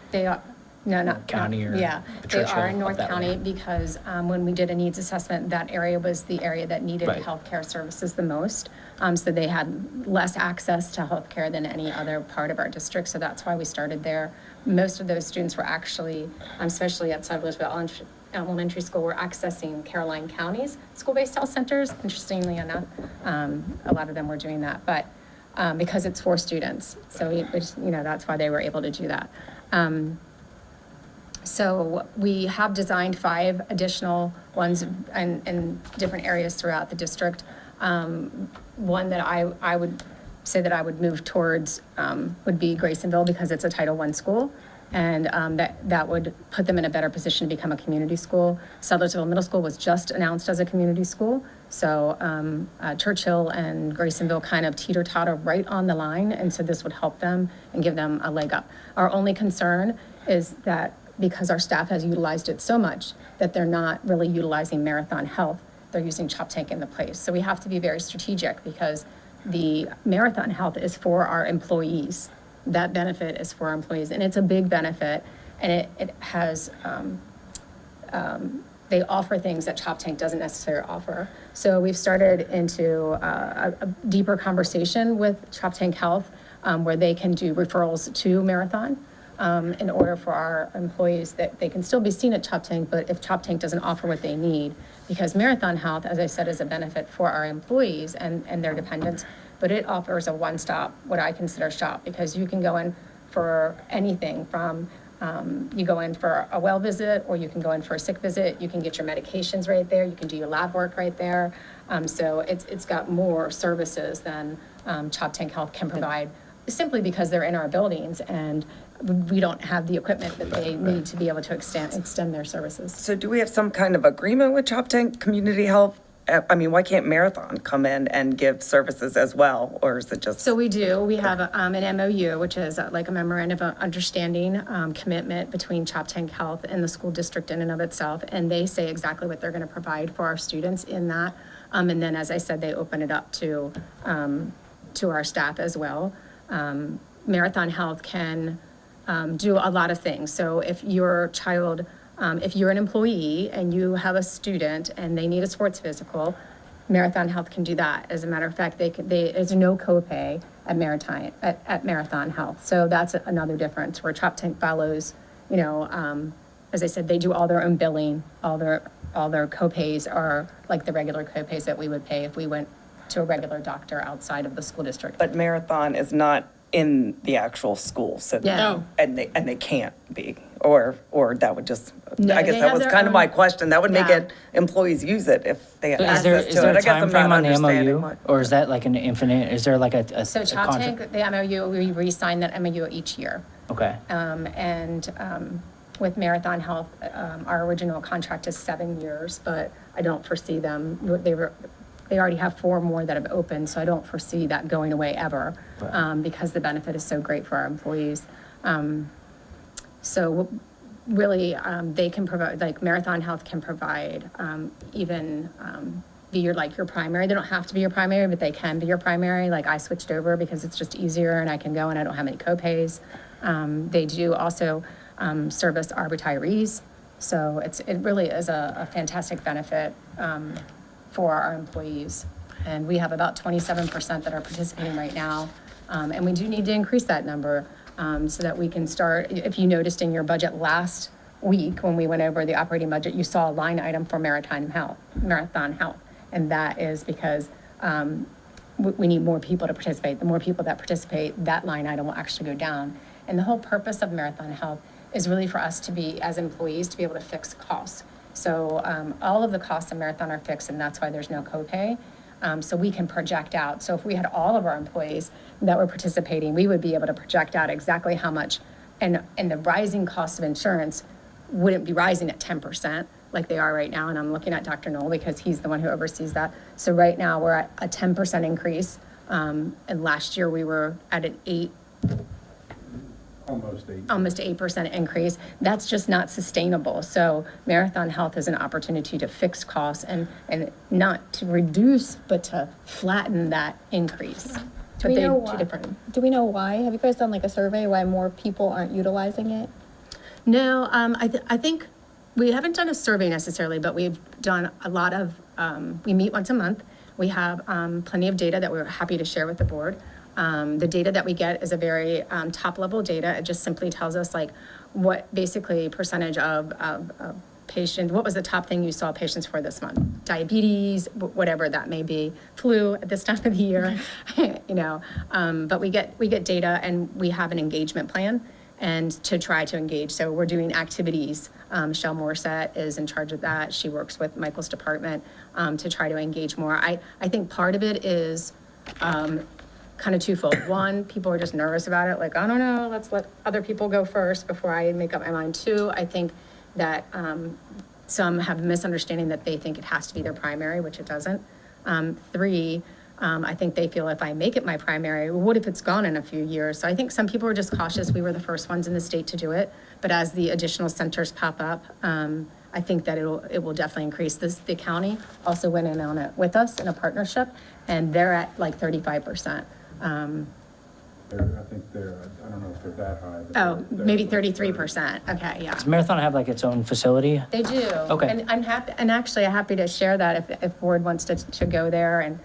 Speaker 8: They are, no, not.
Speaker 6: County or
Speaker 8: Yeah, they
Speaker 6: Churchill,
Speaker 8: are in
Speaker 6: up
Speaker 8: North
Speaker 6: that
Speaker 8: County
Speaker 6: way.
Speaker 8: because when we did a needs assessment, that area was the area that needed
Speaker 6: Right.
Speaker 8: healthcare services the most. So they had less access to healthcare than any other part of our district, so that's why we started there. Most of those students were actually, especially at Sudlersville Elementary School, were accessing Caroline County's school-based health centers, interestingly enough. A lot of them were doing that, but because it's for students, so that's why they were able to do that. So we have designed 5 additional ones in different areas throughout the district. One that I would say that I would move towards would be Graysonville, because it's a Title I school, and that would put them in a better position to become a community school. Sudlersville Middle School was just announced as a community school, so Churchill and Graysonville kind of teeter-totter right on the line, and so this would help them and give them a leg up. Our only concern is that because our staff has utilized it so much, that they're not really utilizing Marathon Health. They're using Chop Tank in the place. So we have to be very strategic, because the Marathon Health is for our employees. That benefit is for our employees, and it's a big benefit, and it has, they offer things that Chop Tank doesn't necessarily offer. So we've started into a deeper conversation with Chop Tank Health, where they can do referrals to Marathon, in order for our employees that they can still be seen at Chop Tank, but if Chop Tank doesn't offer what they need, because Marathon Health, as I said, is a benefit for our employees and their dependents, but it offers a one-stop, what I consider shop, because you can go in for anything from, you go in for a well visit, or you can go in for a sick visit, you can get your medications right there, you can do your lab work right there. So it's got more services than Chop Tank Health can provide, simply because they're in our buildings and we don't have the equipment that they need to be able to extend their services.
Speaker 4: So do we have some kind of agreement with Chop Tank Community Health? I mean, why can't Marathon come in and give services as well, or is it just?
Speaker 8: So we do. We have an MOU, which is like a memorandum of understanding, commitment between Chop Tank Health and the school district in and of itself, and they say exactly what they're going to provide for our students in that. And then, as I said, they open it up to our staff as well. Marathon Health can do a lot of things. So if your child, if you're an employee and you have a student and they need a sports physical, Marathon Health can do that. As a matter of fact, there's no copay at Marathon Health. So that's another difference, where Chop Tank follows, as I said, they do all their own billing. All their copays are like the regular copays that we would pay if we went to a regular doctor outside of the school district.
Speaker 4: But Marathon is not in the actual school, so.
Speaker 8: Yeah. No.
Speaker 4: And they can't be, or that would just,
Speaker 8: No,
Speaker 4: I guess
Speaker 8: they
Speaker 4: that
Speaker 8: have
Speaker 4: was
Speaker 8: their
Speaker 4: kind of
Speaker 8: own-
Speaker 4: there question. That would make
Speaker 8: Yeah.
Speaker 4: it, employees use it if they have
Speaker 6: Is there,
Speaker 4: access
Speaker 6: is
Speaker 4: to
Speaker 6: there
Speaker 4: it.
Speaker 6: a
Speaker 4: I guess I'm
Speaker 6: timeframe
Speaker 4: not
Speaker 6: on the
Speaker 4: understanding
Speaker 6: MOU?
Speaker 4: what.
Speaker 6: Or is that like an infinite, is there like a
Speaker 8: So Chop
Speaker 6: contract?
Speaker 8: Tank, the MOU, we re-sign that MOU each year.
Speaker 6: Okay.
Speaker 8: With Marathon Health, our original contract is 7 years, but I don't foresee them, they already have 4 more that have opened, so I don't foresee that going away ever, because the benefit is so great for our employees. So really, they can provide, like Marathon Health can provide, even be your primary. They don't have to be your primary, but they can be your primary. Like I switched over because it's just easier and I can go and I don't have any copays. They do also service our retirees. So it really is a fantastic benefit for our employees. And we have about 27% that are participating right now. And we do need to increase that number so that we can start, if you noticed in your budget last week, when we went over the operating budget, you saw a line item for Marathon Health. And that is because we need more people to participate. The more people that participate, that line item will actually go down. And the whole purpose of Marathon Health is really for us to be, as employees, to be able to fix costs. So all of the costs of Marathon are fixed, and that's why there's no copay. So we can project out. So if we had all of our employees that were participating, we would be able to project out exactly how much, and the rising cost of insurance wouldn't be rising at 10% like they are right now. And I'm looking at Dr. Knoll because he's the one who oversees that. So right now we're at a 10% increase. And last year we were at an almost 8% increase. That's just not sustainable. So Marathon Health is an opportunity to fix costs and not to reduce, but to flatten that increase.
Speaker 1: Do we know why? Do we know why? Have you guys done like a survey why more people aren't utilizing it?
Speaker 8: No, I think we haven't done a survey necessarily, but we've done a lot of, we meet once a month. We have plenty of data that we're happy to share with the board. The data that we get is a very top-level data. It just simply tells us like what basically percentage of patients, what was the top thing you saw patients for this month? Diabetes, whatever that may be, flu at this time of the year, but we get data and we have an engagement plan and to try to engage. So we're doing activities. Michelle Morissette is in charge of that. She works with Michael's department to try to engage more. I think part of it is kind of twofold. One, people are just nervous about it. Like, I don't know, let's let other people go first before I make up my mind. Two, I think that some have a misunderstanding that they think it has to be their primary, which it doesn't. Three, I think they feel if I make it my primary, well, what if it's gone in a few years? So I think some people are just cautious. We were the first ones in the state to do it. But as the additional centers pop up, I think that it will definitely increase. The county also went in on it with us in a partnership, and they're at like 35%.
Speaker 10: I don't know if they're that high. But
Speaker 8: Oh,
Speaker 10: they're
Speaker 8: maybe
Speaker 10: like
Speaker 8: 33%. Okay, yeah.
Speaker 6: Does Marathon have like its own facility?
Speaker 8: They do.
Speaker 6: Okay.
Speaker 8: And I'm happy, and actually I'm happy to share that if board wants to go there and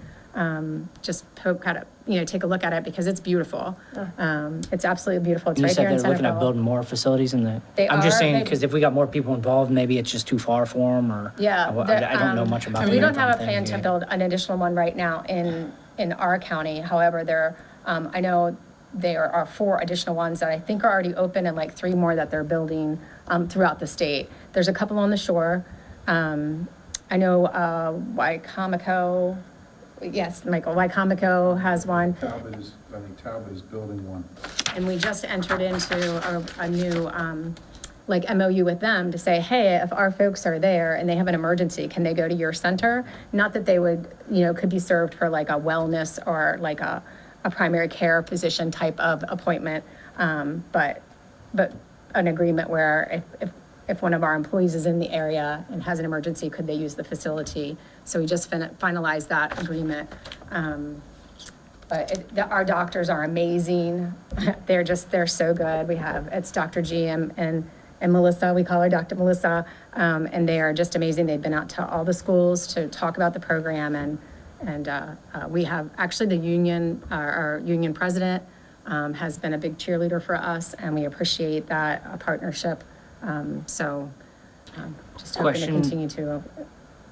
Speaker 8: just take a look at it because it's beautiful. It's absolutely beautiful. It's
Speaker 6: You
Speaker 8: right
Speaker 6: said
Speaker 8: here in
Speaker 6: they're looking at
Speaker 8: Centerville.
Speaker 6: building more facilities in the.
Speaker 8: They
Speaker 6: I'm just
Speaker 8: are,
Speaker 6: saying,
Speaker 8: they-
Speaker 6: because if we got more people involved, maybe it's just too far for them or.
Speaker 8: Yeah.
Speaker 6: I don't know much about.
Speaker 8: We
Speaker 6: the
Speaker 8: don't have a
Speaker 6: Marathon
Speaker 8: plan
Speaker 6: thing.
Speaker 8: to build an additional one right now in our county. However, I know there are 4 additional ones that I think are already open and like 3 more that they're building throughout the state. There's a couple on the shore. I know Wycomico, yes, Michael, Wycomico has one.
Speaker 10: I think Talbot is building one.
Speaker 8: And we just entered into a new, MOU with them to say, hey, if our folks are there and they have an emergency, can they go to your center? Not that they would, could be served for like a wellness or like a primary care physician type of appointment. But an agreement where if one of our employees is in the area and has an emergency, could they use the facility? So we just finalized that agreement. But our doctors are amazing. They're so good. It's Dr. G and Melissa, we call her Dr. Melissa, and they are just amazing. They've been out to all the schools to talk about the program, and we have, actually the union, our union president has been a big cheerleader for us, and we appreciate that partnership. Just hoping to
Speaker 6: Question.
Speaker 8: continue to.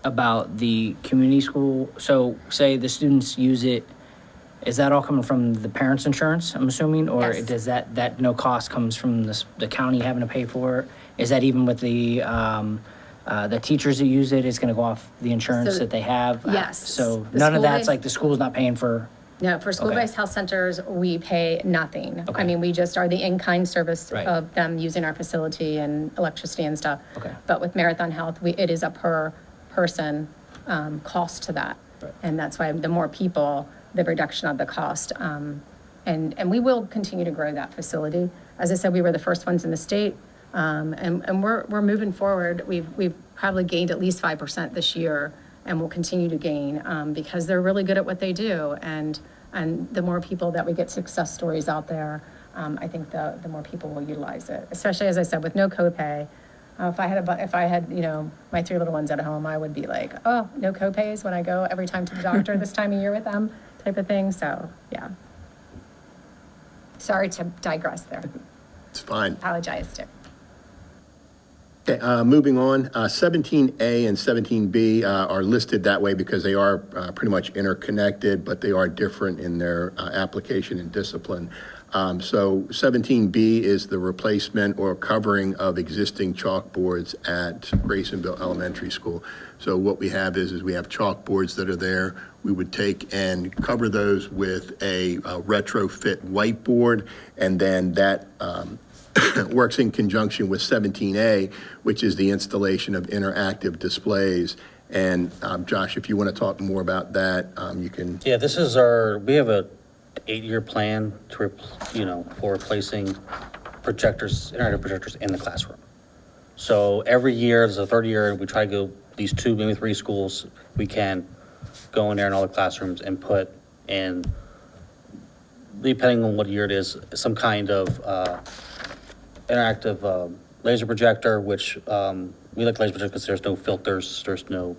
Speaker 6: About the community school, so say the students use it, is that all coming from the parents' insurance, I'm assuming? Or
Speaker 8: Yes.
Speaker 6: does that no cost comes from the county having to pay for it? Is that even with the teachers who use it, is gonna go off the insurance
Speaker 8: So-
Speaker 6: that they have?
Speaker 8: Yes.
Speaker 6: So
Speaker 8: The
Speaker 6: none of that's
Speaker 8: school-based-
Speaker 6: like the school's not paying for,
Speaker 8: No, for school-based health centers, we pay nothing. I
Speaker 6: Okay.
Speaker 8: mean, we just are the in-kind service
Speaker 6: Right.
Speaker 8: of them using our facility and electricity and stuff.
Speaker 6: Okay.
Speaker 8: But with Marathon Health, it is a per person cost to that.
Speaker 6: Right.
Speaker 8: And that's why the more people, the reduction of the cost. And we will continue to grow that facility. As I said, we were the first ones in the state, and we're moving forward. We've probably gained at least 5% this year, and we'll continue to gain because they're really good at what they do. And the more people that we get success stories out there, I think the more people will utilize it. Especially, as I said, with no copay. If I had my 3 little ones at home, I would be like, oh, no copays when I go every time to the doctor this time of year with them, type of thing. So yeah. Sorry to digress there.
Speaker 5: It's fine.
Speaker 8: Apologize to.
Speaker 5: Okay, moving on, 17A and 17B are listed that way because they are pretty much interconnected, but they are different in their application and discipline. So 17B is the replacement or covering of existing chalkboards at Graysonville Elementary School. So what we have is we have chalkboards that are there. We would take and cover those with a retrofit whiteboard, and then that works in conjunction with 17A, which is the installation of interactive displays. And Josh, if you want to talk more about that, you can.
Speaker 7: Yeah, we have a 8-year plan to, for replacing projectors, interactive projectors in the classroom. So every year, there's a third year, we try to go these 2, maybe 3 schools, we can go in there in all the classrooms and put in, depending on what year it is, some kind of interactive laser projector, which we like laser projector because there's no filters, there's no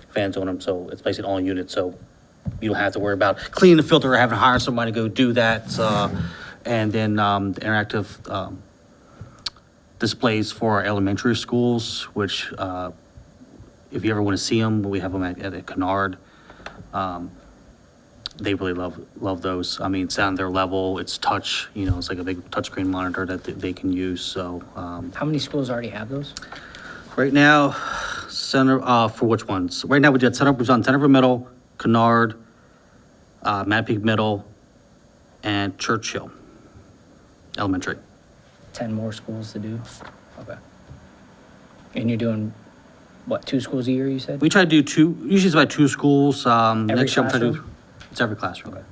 Speaker 7: fans on them, so it's basically all units, so you don't have to worry about cleaning the filter or having to hire somebody to go do that. And then the interactive displays for our elementary schools, which if you ever want to see them, we have them at Kennard. They really love those. I mean, it's on their level, it's touch, it's like a big touchscreen monitor that they can use, so.
Speaker 6: How many schools already have those?
Speaker 7: Right now, for which ones? Right now, we've on Centerville Middle, Kennard, Mattapique Middle, and Churchill Elementary.
Speaker 6: 10 more schools to do? Okay. And you're doing, what, 2 schools a year, you said?
Speaker 7: We try to do 2, usually it's about 2 schools. Next year, I'm trying to do,
Speaker 6: classroom?
Speaker 7: it's every classroom.
Speaker 6: Okay.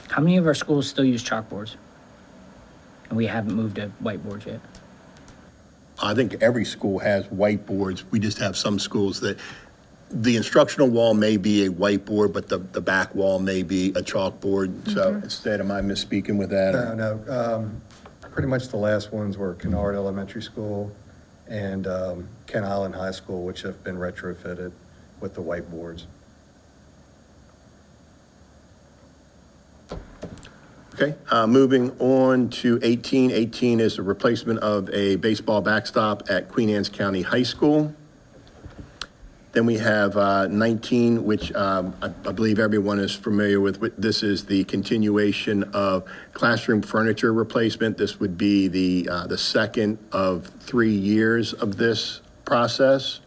Speaker 6: How many of our schools still use chalkboards? And we haven't moved to whiteboards yet?
Speaker 5: I think every school has whiteboards. We just have some schools that the instructional wall may be a whiteboard, but the back wall may be a chalkboard. So instead, am I misspeaking with that?
Speaker 3: No. Pretty much the last ones were Kennard Elementary School and Kent Island High School, which have been retrofitted with the whiteboards.
Speaker 5: Okay, moving on to 18. 18 is the replacement of a baseball backstop at Queen Anne's County High School. Then we have 19, which I believe everyone is familiar with. This is the continuation of classroom furniture replacement. This would be the second of 3 years of this process.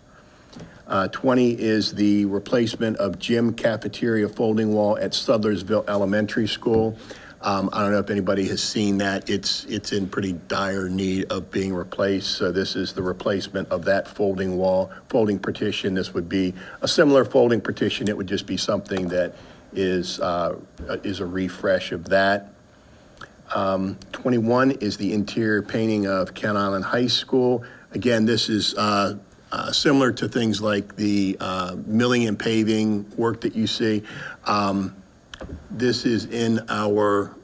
Speaker 5: 20 is the replacement of gym cafeteria folding wall at Sudlersville Elementary School. I don't know if anybody has seen that. It's in pretty dire need of being replaced. So this is the replacement of that folding wall, folding partition. This would be a similar folding partition. It would just be something that is a refresh of that. 21 is the interior painting of Kent Island High School. Again, this is similar to things like the milling and paving work that you see. This is in our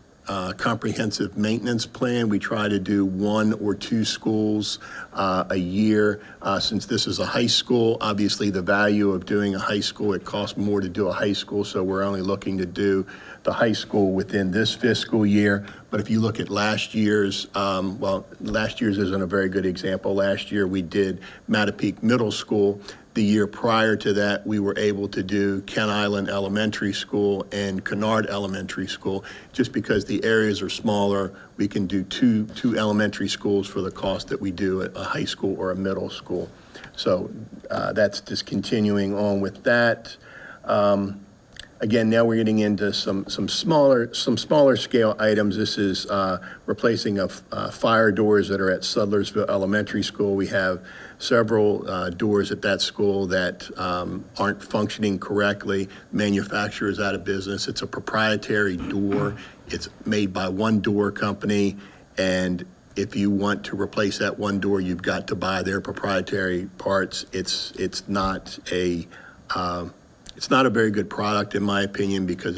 Speaker 5: comprehensive maintenance plan. We try to do 1 or 2 schools a year. Since this is a high school, obviously the value of doing a high school, it costs more to do a high school, so we're only looking to do the high school within this fiscal year. But if you look at last year's, last year's isn't a very good example. Last year we did Mattapique Middle School. The year prior to that, we were able to do Kent Island Elementary School and Kennard Elementary School. Just because the areas are smaller, we can do two elementary schools for the cost that we do at a high school or a middle school. So that's just continuing on with that. Again, now we're getting into some smaller scale items. This is replacing of fire doors that are at Sudlersville Elementary School. We have several doors at that school that aren't functioning correctly. Manufacturer is out of business. It's a proprietary door. It's made by one door company, and if you want to replace that one door, you've got to buy their proprietary parts. It's not a It's not a very good product, in my opinion, because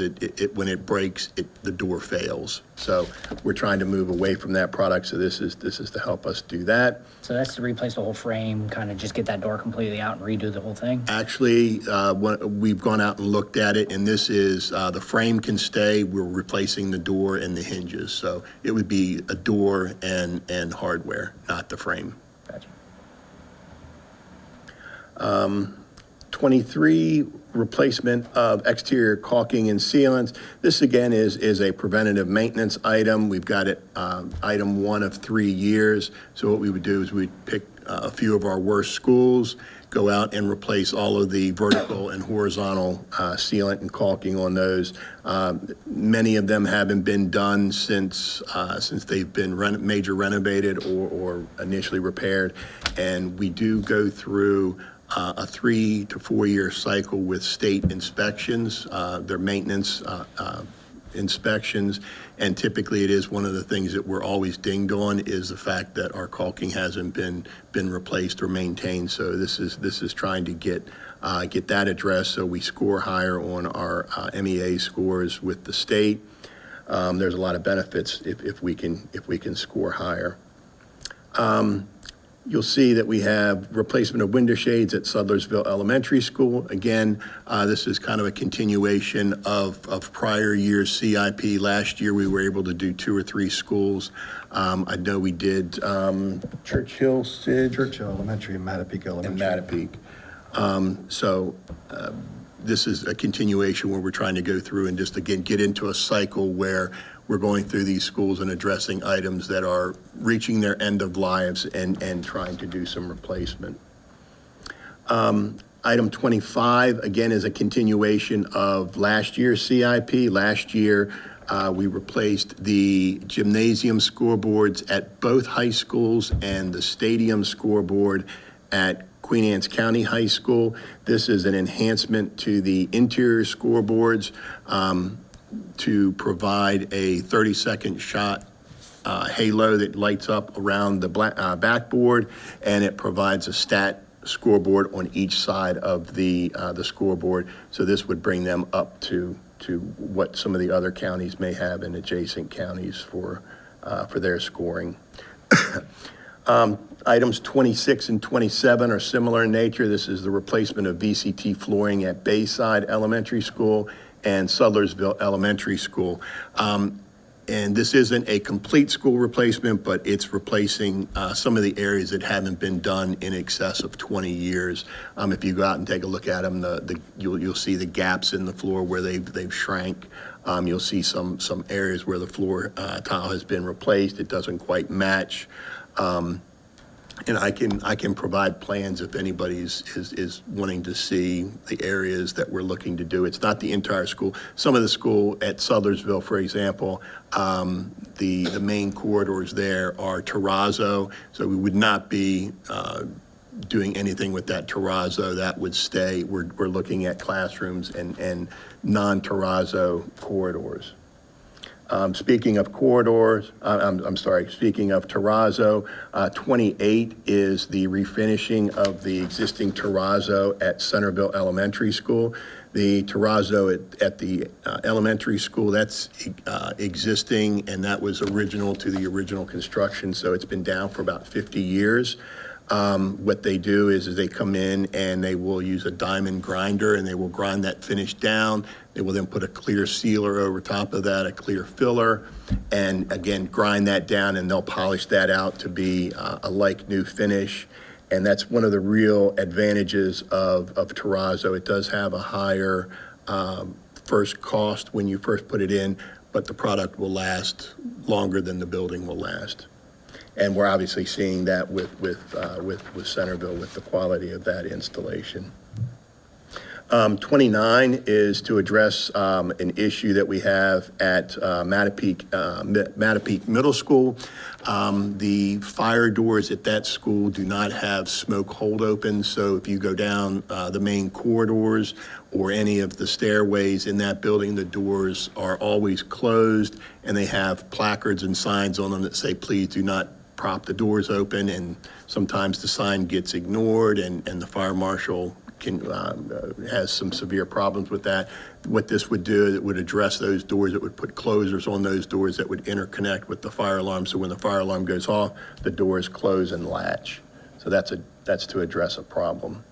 Speaker 5: when it breaks, the door fails. So we're trying to move away from that product, so this is to help us do that.
Speaker 6: So that's to replace the whole frame, kind of just get that door completely out and redo the whole thing?
Speaker 5: Actually, we've gone out and looked at it, and this is, the frame can stay, we're replacing the door and the hinges. So it would be a door and hardware, not the frame.
Speaker 6: Gotcha.
Speaker 5: 23, replacement of exterior caulking and sealants. This again is a preventative maintenance item. We've got it, item 1 of 3 years. So what we would do is we'd pick a few of our worst schools, go out and replace all of the vertical and horizontal sealant and caulking on those. Many of them haven't been done since they've been major renovated or initially repaired. And we do go through a 3 to 4 year cycle with state inspections, their maintenance inspections, and typically it is one of the things that we're always dinged on is the fact that our caulking hasn't been replaced or maintained. So this is trying to get that addressed so we score higher on our MEA scores with the state. There's a lot of benefits if we can score higher. You'll see that we have replacement of window shades at Sudlersville Elementary School. Again, this is kind of a continuation of prior year's CIP. Last year, we were able to do 2 or 3 schools. I know we did Churchill, Sid?
Speaker 3: Churchill Elementary and Mattapique
Speaker 5: And
Speaker 3: Elementary.
Speaker 5: Mattapique. This is a continuation where we're trying to go through and just, again, get into a cycle where we're going through these schools and addressing items that are reaching their end of lives and trying to do some replacement. Item 25, again, is a continuation of last year's CIP. Last year, we replaced the gymnasium scoreboards at both high schools and the stadium scoreboard at Queen Anne's County High School. This is an enhancement to the interior scoreboards to provide a 30-second shot halo that lights up around the backboard, and it provides a stat scoreboard on each side of the scoreboard. So this would bring them up to what some of the other counties may have in adjacent counties for their scoring. Items 26 and 27 are similar in nature. This is the replacement of VCT flooring at Bayside Elementary School and Sudlersville Elementary School. And this isn't a complete school replacement, but it's replacing some of the areas that haven't been done in excess of 20 years. If you go out and take a look at them, you'll see the gaps in the floor where they've shrank. You'll see some areas where the floor tile has been replaced. It doesn't quite match. And I can provide plans if anybody is wanting to see the areas that we're looking to do. It's not the entire school. Some of the school at Sudlersville, for example, the main corridors there are terrazzo, so we would not be doing anything with that terrazzo. That would stay. We're looking at classrooms and non-terrazzo corridors. Speaking of corridors, speaking of terrazzo, 28 is the refinishing of the existing terrazzo at Centerville Elementary School. The terrazzo at the elementary school, that's existing, and that was original to the original construction, so it's been down for about 50 years. What they do is they come in and they will use a diamond grinder and they will grind that finish down. They will then put a clear sealer over top of that, a clear filler, and again, grind that down, and they'll polish that out to be a like new finish. And that's one of the real advantages of terrazzo. It does have a higher first cost when you first put it in, but the product will last longer than the building will last. And we're obviously seeing that with Centerville, with the quality of that installation. 29 is to address an issue that we have at Mattapique Middle School. The fire doors at that school do not have smoke hold open, so if you go down the main corridors or any of the stairways in that building, the doors are always closed, and they have placards and signs on them that say, please do not prop the doors open, and sometimes the sign gets ignored, and the fire marshal has some severe problems with that. What this would do, it would address those doors. It would put closers on those doors that would interconnect with the fire alarm. So when the fire alarm goes off, the doors close and latch. So that's to address a problem.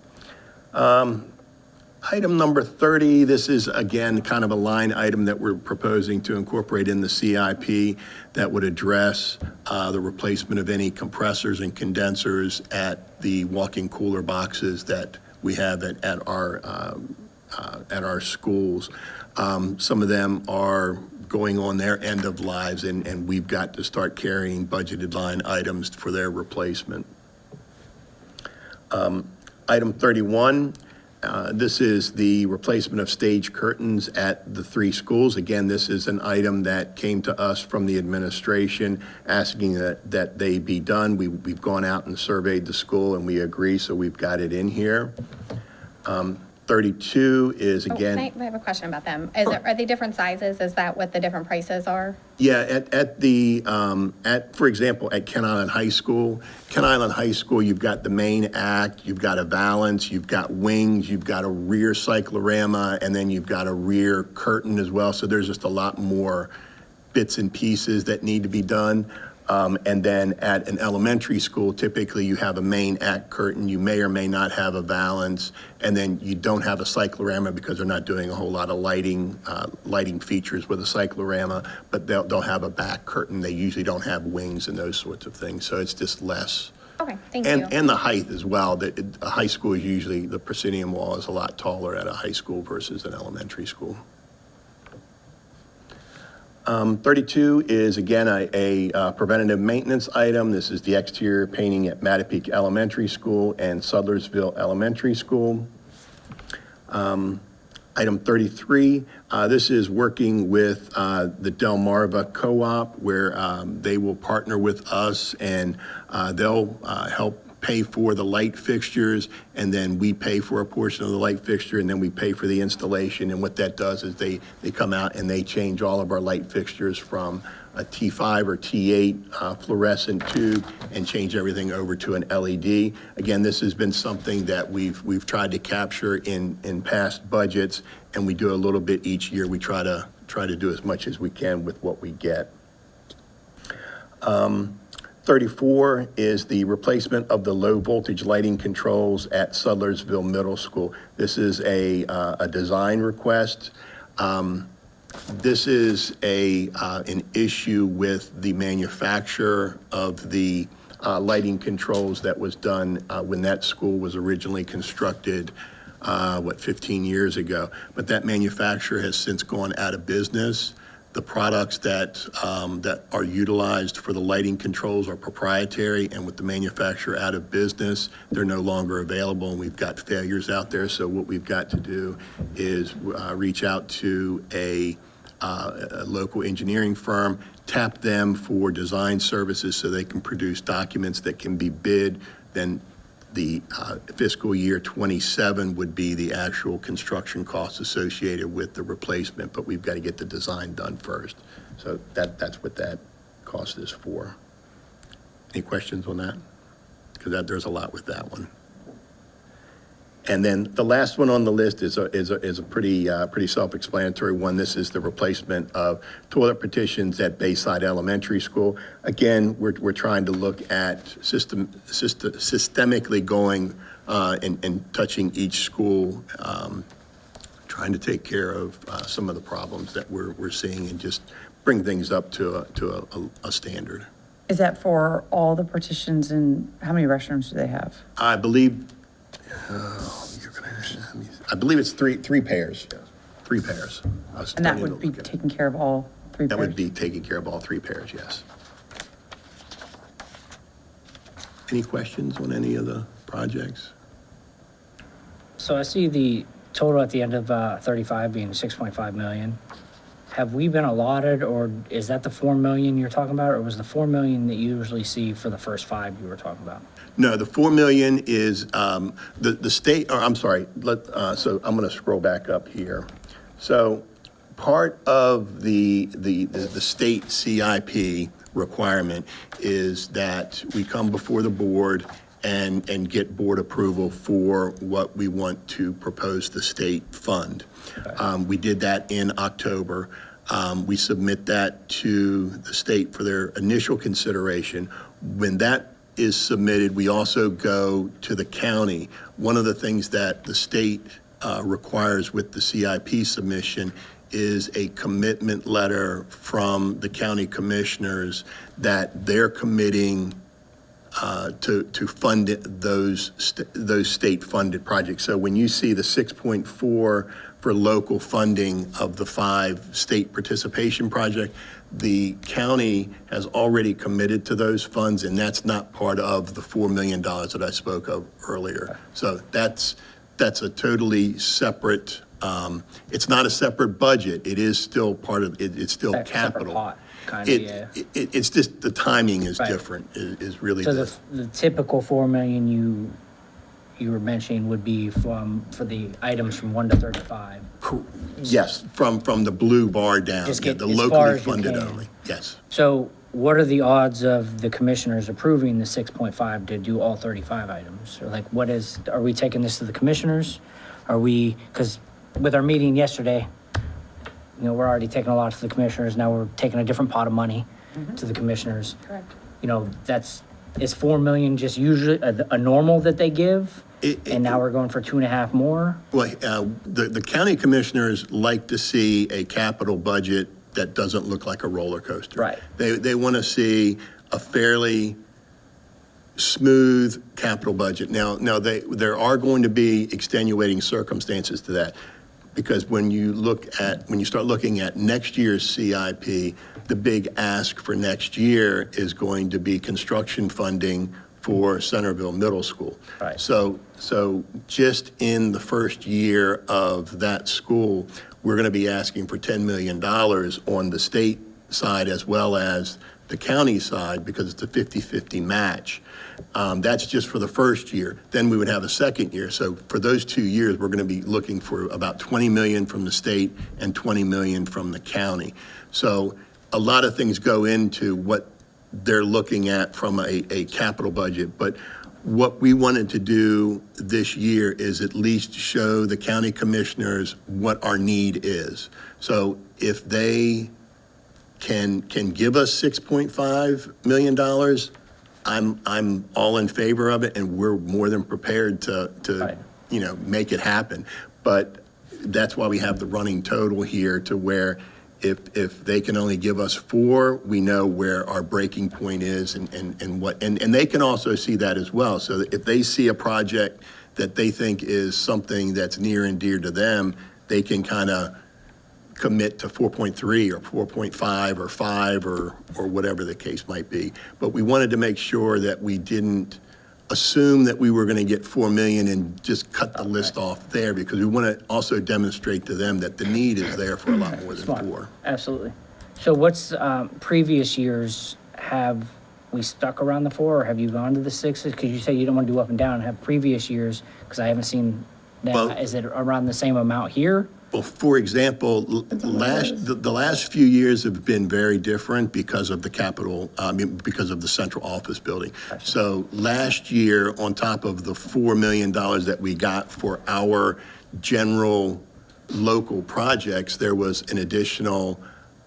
Speaker 5: Item number 30, this is again kind of a line item that we're proposing to incorporate in the CIP that would address the replacement of any compressors and condensers at the walk-in cooler boxes that we have at our schools. Some of them are going on their end of lives, and we've got to start carrying budgeted line items for their replacement. Item 31. This is the replacement of stage curtains at the 3 schools. Again, this is an item that came to us from the administration asking that they be done. We've gone out and surveyed the school and we agree, so we've got it in here. 32 is again.
Speaker 1: I have a question about them. Are they different sizes? Is that what the different prices are?
Speaker 5: Yeah, for example, at Kent Island High School, you've got the main act, you've got a valance, you've got wings, you've got a rear cyclorama, and then you've got a rear curtain as well. So there's just a lot more bits and pieces that need to be done. And then at an elementary school, typically you have a main act curtain, you may or may not have a valance, and then you don't have a cyclorama because they're not doing a whole lot of lighting features with a cyclorama, but they'll have a back curtain. They usually don't have wings and those sorts of things, so it's just less.
Speaker 1: Okay, thank you.
Speaker 5: And the height as well. A high school is usually, the proscenium wall is a lot taller at a high school versus an elementary school. 32 is, again, a preventative maintenance item. This is the exterior painting at Mattapique Elementary School and Sudlersville Elementary School. Item 33, this is working with the Delmarva Co-op, where they will partner with us and they'll help pay for the light fixtures, and then we pay for a portion of the light fixture, and then we pay for the installation. And what that does is they come out and they change all of our light fixtures from a T5 or T8 fluorescent tube and change everything over to an LED. Again, this has been something that we've tried to capture in past budgets, and we do a little bit each year. We try to do as much as we can with what we get. 34 is the replacement of the low voltage lighting controls at Sudlersville Middle School. This is a design request. This is an issue with the manufacturer of the lighting controls that was done when that school was originally constructed, 15 years ago. But that manufacturer has since gone out of business. The products that are utilized for the lighting controls are proprietary, and with the manufacturer out of business, they're no longer available, and we've got failures out there. So what we've got to do is reach out to a local engineering firm, tap them for design services so they can produce documents that can be bid. Then the fiscal year 27 would be the actual construction costs associated with the replacement, but we've got to get the design done first. So that's what that cost is for. Any questions on that? Because there's a lot with that one. And then the last one on the list is a pretty self-explanatory one. This is the replacement of toilet partitions at Bayside Elementary School. Again, we're trying to look at systemically going and touching each school, trying to take care of some of the problems that we're seeing and just bring things up to a standard.
Speaker 2: Is that for all the partitions, and how many restrooms do they have?
Speaker 5: I believe it's three pairs. 3 pairs.
Speaker 2: And that would be taking care of all 3 pairs?
Speaker 5: That would be taking care of all 3 pairs, yes. Any questions on any of the projects?
Speaker 6: So I see the total at the end of 35 being 6.5 million. Have we been allotted, or is that the 4 million you're talking about, or was the 4 million that you usually see for the first 5 you were talking about?
Speaker 5: No, the 4 million is the state, or I'm sorry, so I'm going to scroll back up here. So part of the state CIP requirement is that we come before the board and get board approval for what we want to propose the state fund. We did that in October. We submit that to the state for their initial consideration. When that is submitted, we also go to the county. One of the things that the state requires with the CIP submission is a commitment letter from the county commissioners that they're committing to fund those state-funded projects. So when you see the 6.4 for local funding of the 5 state participation project, the county has already committed to those funds, and that's not part of the $4 million that I spoke of earlier. So that's a totally separate, it's not a separate budget. It is still part of, it's still
Speaker 6: Separate
Speaker 5: capital.
Speaker 6: pot, kind of, yeah.
Speaker 5: It's just the timing is
Speaker 6: Right.
Speaker 5: different, is really
Speaker 6: So
Speaker 5: the.
Speaker 6: the typical 4 million you were mentioning would be for the items from 1 to 35.
Speaker 5: Yes, from the blue bar down,
Speaker 6: Just
Speaker 5: yeah,
Speaker 6: get
Speaker 5: the
Speaker 6: as far
Speaker 5: locally
Speaker 6: as you
Speaker 5: funded
Speaker 6: can.
Speaker 5: only, yes.
Speaker 6: So what are the odds of the commissioners approving the 6.5 to do all 35 items? Or like, are we taking this to the commissioners? Because with our meeting yesterday, we're already taking a lot to the commissioners. Now we're taking a different pot of money to the commissioners.
Speaker 8: Correct.
Speaker 6: Is 4 million just usually a normal that they give?
Speaker 5: And
Speaker 6: now we're going for 2.5 more?
Speaker 5: Well, the county commissioners like to see a capital budget that doesn't look like a roller coaster.
Speaker 6: Right.
Speaker 5: They want to see a fairly smooth capital budget. Now there are going to be extenuating circumstances to that, because when you start looking at next year's CIP, the big ask for next year is going to be construction funding for Centerville Middle School.
Speaker 6: Right.
Speaker 5: So just in the first year of that school, we're going to be asking for $10 million on the state side as well as the county side, because it's a 50-50 match. That's just for the first year. Then we would have a second year. So for those 2 years, we're going to be looking for about 20 million from the state and 20 million from the county. So a lot of things go into what they're looking at from a capital budget. But what we wanted to do this year is at least show the county commissioners what our need is. So if they can give us $6.5 million, I'm all in favor of it, and we're more than prepared to
Speaker 6: Right.
Speaker 5: make it happen. But that's why we have the running total here, to where if they can only give us 4, we know where our breaking point is and they can also see that as well. So if they see a project that they think is something that's near and dear to them, they can kind of commit to 4.3 or 4.5 or 5 or whatever the case might be. But we wanted to make sure that we didn't assume that we were going to get 4 million and just cut the list off there, because we want to also demonstrate to them that the need is there for a lot more than
Speaker 6: Smart.
Speaker 5: 4.
Speaker 6: Absolutely. So what's previous years, have we stuck around the 4, or have you gone to the 6s? Because you say you don't want to do up and down. Have previous years, because I haven't seen that,
Speaker 5: Well-
Speaker 6: is it around the same amount here?
Speaker 5: Well, for example, the last few years have been very different because of because of the central office building. So last year, on top of the $4 million that we got for our general local projects, there was an additional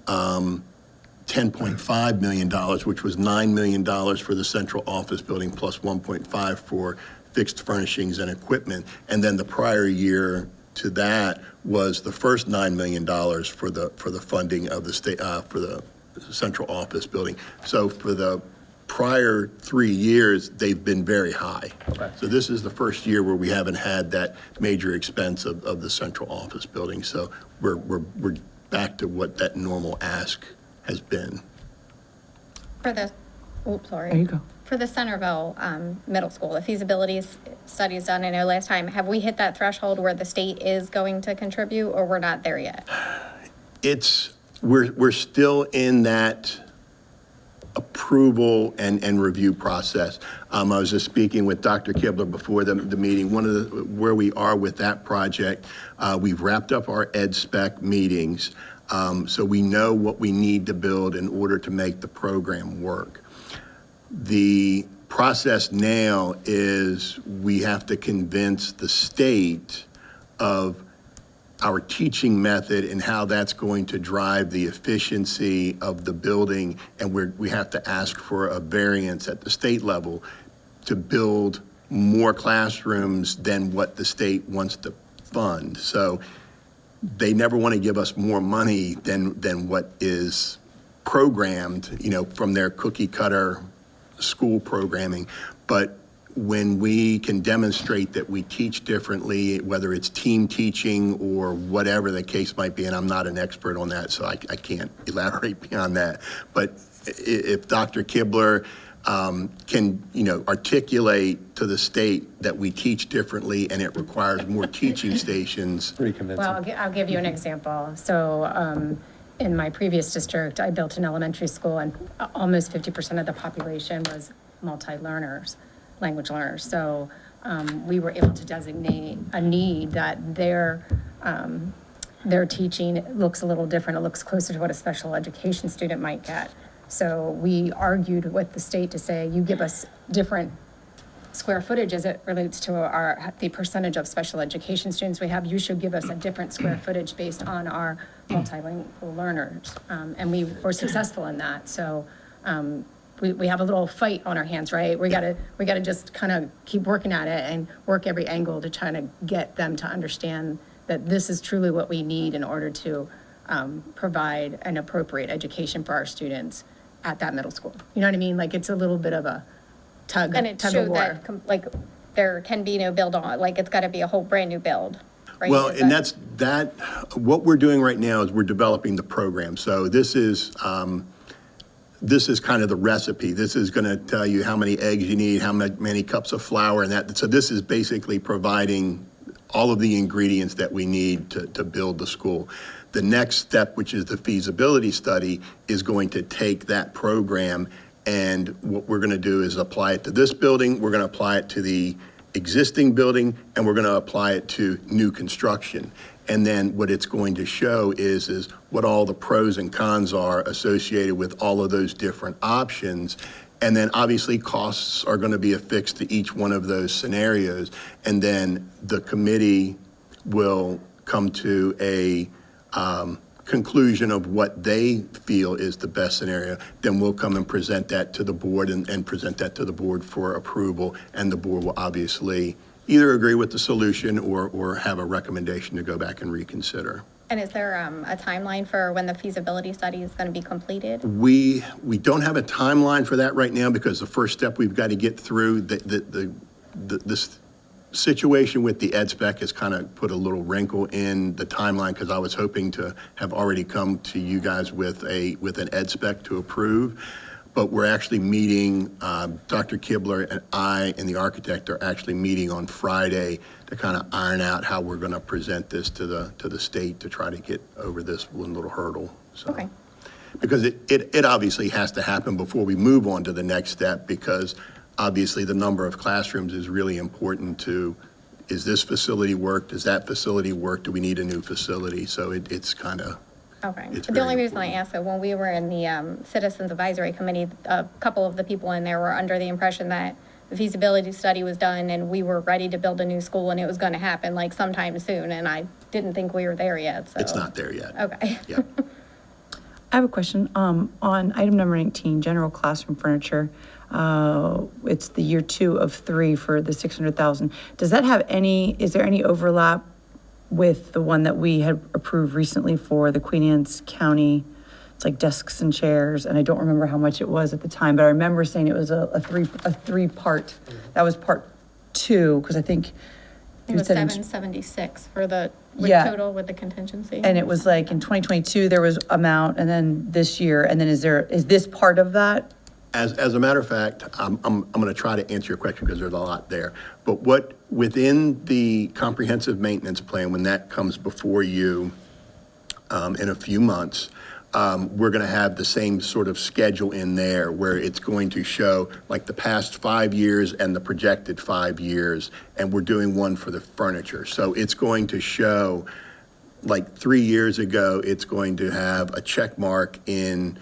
Speaker 5: $10.5 million, which was $9 million for the central office building, plus 1.5 for fixed furnishings and equipment. And then the prior year to that was the first $9 million for the funding of the state, for the central office building. So for the prior 3 years, they've been very high.
Speaker 6: Okay.
Speaker 5: So this is the first year where we haven't had that major expense of the central office building. So we're back to what that normal ask has been.
Speaker 1: For the, sorry.
Speaker 6: There you go.
Speaker 1: For the Centerville Middle School, the feasibility study is done. I know last time, have we hit that threshold where the state is going to contribute, or we're not there yet?
Speaker 5: We're still in that approval and review process. I was just speaking with Dr. Kibler before the meeting. Where we are with that project, we've wrapped up our ed spec meetings, so we know what we need to build in order to make the program work. The process now is we have to convince the state of our teaching method and how that's going to drive the efficiency of the building, and we have to ask for a variance at the state level to build more classrooms than what the state wants to fund. So they never want to give us more money than what is programmed, from their cookie cutter school programming. But when we can demonstrate that we teach differently, whether it's team teaching or whatever the case might be, and I'm not an expert on that, so I can't elaborate beyond that. But if Dr. Kibler can, articulate to the state that we teach differently and it requires more teaching stations.
Speaker 3: Pretty convincing.
Speaker 8: Well, I'll give you an example. So in my previous district, I built an elementary school, and almost 50% of the population was multi-learners, language learners. So we were able to designate a need that their teaching looks a little different. It looks closer to what a special education student might get. So we argued with the state to say, you give us different square footage as it relates to the percentage of special education students we have. You should give us a different square footage based on our multilingual learners. And we were successful in that. So we have a little fight on our hands, right? We gotta just kind of keep working at it and work every angle to try to get them to understand that this is truly what we need in order to provide an appropriate education for our students at that middle school. You know what I mean? Like, it's a little bit of a tug
Speaker 1: And it
Speaker 8: of
Speaker 1: showed
Speaker 8: war.
Speaker 1: that, there can be no build on, it's got to be a whole brand-new build, right?
Speaker 5: Well,
Speaker 1: Is
Speaker 5: and
Speaker 1: that-
Speaker 5: what we're doing right now is we're developing the program. So this is kind of the recipe. This is going to tell you how many eggs you need, how many cups of flour, and that. So this is basically providing all of the ingredients that we need to build the school. The next step, which is the feasibility study, is going to take that program, and what we're going to do is apply it to this building, we're going to apply it to the existing building, and we're going to apply it to new construction. And then what it's going to show is what all the pros and cons are associated with all of those different options. And then obviously costs are going to be affixed to each one of those scenarios. And then the committee will come to a conclusion of what they feel is the best scenario. Then we'll come and present that to the board and present that to the board for approval. And the board will obviously either agree with the solution or have a recommendation to go back and reconsider.
Speaker 1: And is there a timeline for when the feasibility study is going to be completed?
Speaker 5: We don't have a timeline for that right now because the first step we've got to get through, this situation with the ed spec has kind of put a little wrinkle in the timeline because I was hoping to have already come to you guys with an ed spec to approve. But we're actually meeting, Dr. Kibler and I and the architect are actually meeting on Friday to kind of iron out how we're going to present this to the state to try to get over this one little hurdle. So,
Speaker 1: Okay.
Speaker 5: because it obviously has to happen before we move on to the next step, because obviously the number of classrooms is really important to, is this facility work? Does that facility work? Do we need a new facility? So it's kind of,
Speaker 1: Okay.
Speaker 5: It's
Speaker 1: The only
Speaker 5: very
Speaker 1: reason I asked that, when we were in the Citizens Advisory Committee, a couple of the people in there were under the impression that the feasibility study was done and we were ready to build a new school and it was going to happen like sometime soon. And I didn't think we were there yet, so.
Speaker 5: it's not there yet.
Speaker 1: Okay.
Speaker 5: Yeah.
Speaker 2: I have a question. On item number 19, general classroom furniture, it's the year 2 of 3 for the 600,000. Does that have is there any overlap with the one that we had approved recently for the Queen Anne's County? It's like desks and chairs, and I don't remember how much it was at the time, but I remember saying it was a three-part. That was part 2, because I think
Speaker 1: It was 776 for the
Speaker 2: Yeah.
Speaker 1: total with the contingency.
Speaker 2: and it was like in 2022 there was amount, and then this year, and then is this part of that?
Speaker 5: As a matter of fact, I'm going to try to answer your question because there's a lot there. But within the comprehensive maintenance plan, when that comes before you in a few months, we're going to have the same sort of schedule in there where it's going to show like the past 5 years and the projected 5 years, and we're doing one for the furniture. So it's going to show, like 3 years ago, it's going to have a check mark in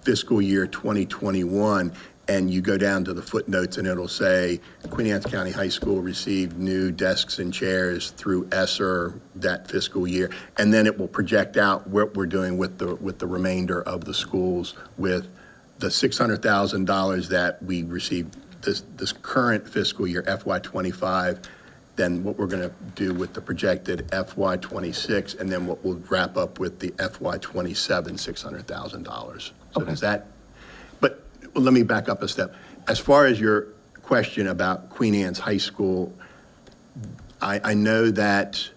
Speaker 5: fiscal year 2021, and you go down to the footnotes and it'll say Queen Anne's County High School received new desks and chairs through ESSER that fiscal year. And then it will project out what we're doing with the remainder of the schools with the $600,000 that we received this current fiscal year, FY '25, then what we're going to do with the projected FY '26, and then what we'll wrap up with the FY '27 $600,000. So does that, but well, let me back up a step. As far as your question about Queen Anne's High School, I know that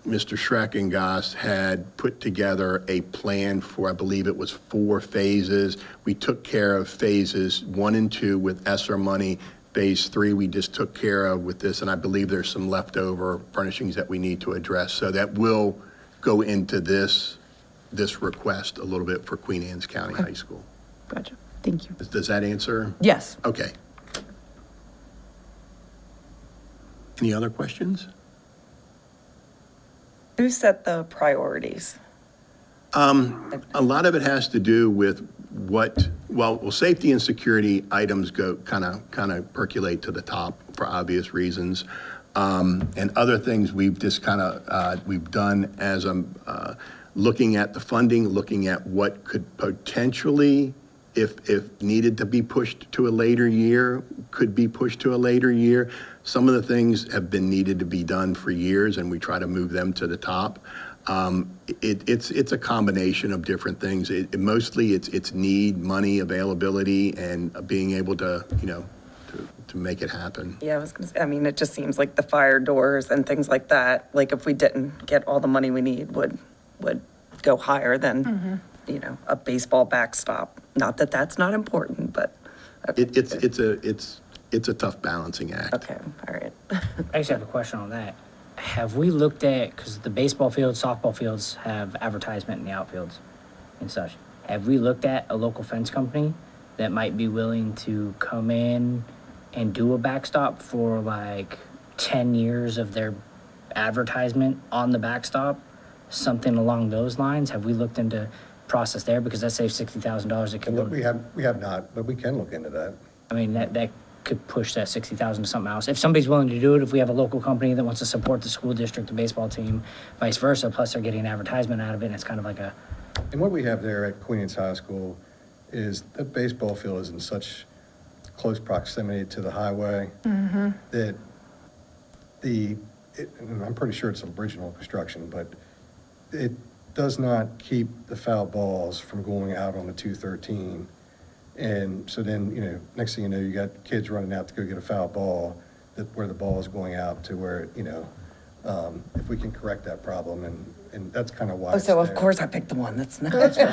Speaker 5: Mr. Schreckengoss had put together a plan for, I believe it was 4 phases. We took care of phases 1 and 2 with ESSER money. Phase 3 we just took care of with this, and I believe there's some leftover furnishings that we need to address. So that will go into this request a little bit for Queen Anne's County High School.
Speaker 2: Gotcha. Thank you.
Speaker 5: Does that answer?
Speaker 2: Yes.
Speaker 5: Okay. Any other questions?
Speaker 4: Who set the priorities?
Speaker 5: A lot of it has to do with well, safety and security items go kind of percolate to the top for obvious reasons. And other things we've just we've done as I'm looking at the funding, looking at what could potentially, if needed to be pushed to a later year, could be pushed to a later year. Some of the things have been needed to be done for years, and we try to move them to the top. It's a combination of different things. Mostly it's need, money, availability, and being able to, to make it happen.
Speaker 4: Yeah, I was gonna say, I mean, it just seems like the fire doors and things like that, like if we didn't get all the money we need, would go higher than, a baseball backstop. Not that that's not important, but.
Speaker 5: It's a tough balancing act.
Speaker 4: Okay, all right.
Speaker 6: I actually have a question on that. Have we looked at, because the baseball fields, softball fields have advertisement in the outfields and such. Have we looked at a local fence company that might be willing to come in and do a backstop for like 10 years of their advertisement on the backstop? Something along those lines? Have we looked into process there? Because that saves $60,000. It could go,
Speaker 3: We have not, but we can look into that.
Speaker 6: I mean, that could push that 60,000 to something else. If somebody's willing to do it, if we have a local company that wants to support the school district, the baseball team, vice versa, plus they're getting advertisement out of it, and it's kind of like a,
Speaker 3: And what we have there at Queen Anne's High School is that baseball field is in such close proximity to the highway that and I'm pretty sure it's original construction, but it does not keep the foul balls from going out on the 213. And so then, next thing you know, you got kids running out to go get a foul ball where the ball is going out to where, if we can correct that problem, and that's kind of why
Speaker 4: Oh,
Speaker 3: it's
Speaker 4: so of
Speaker 3: there.
Speaker 4: course I picked the one that's not.
Speaker 3: That's a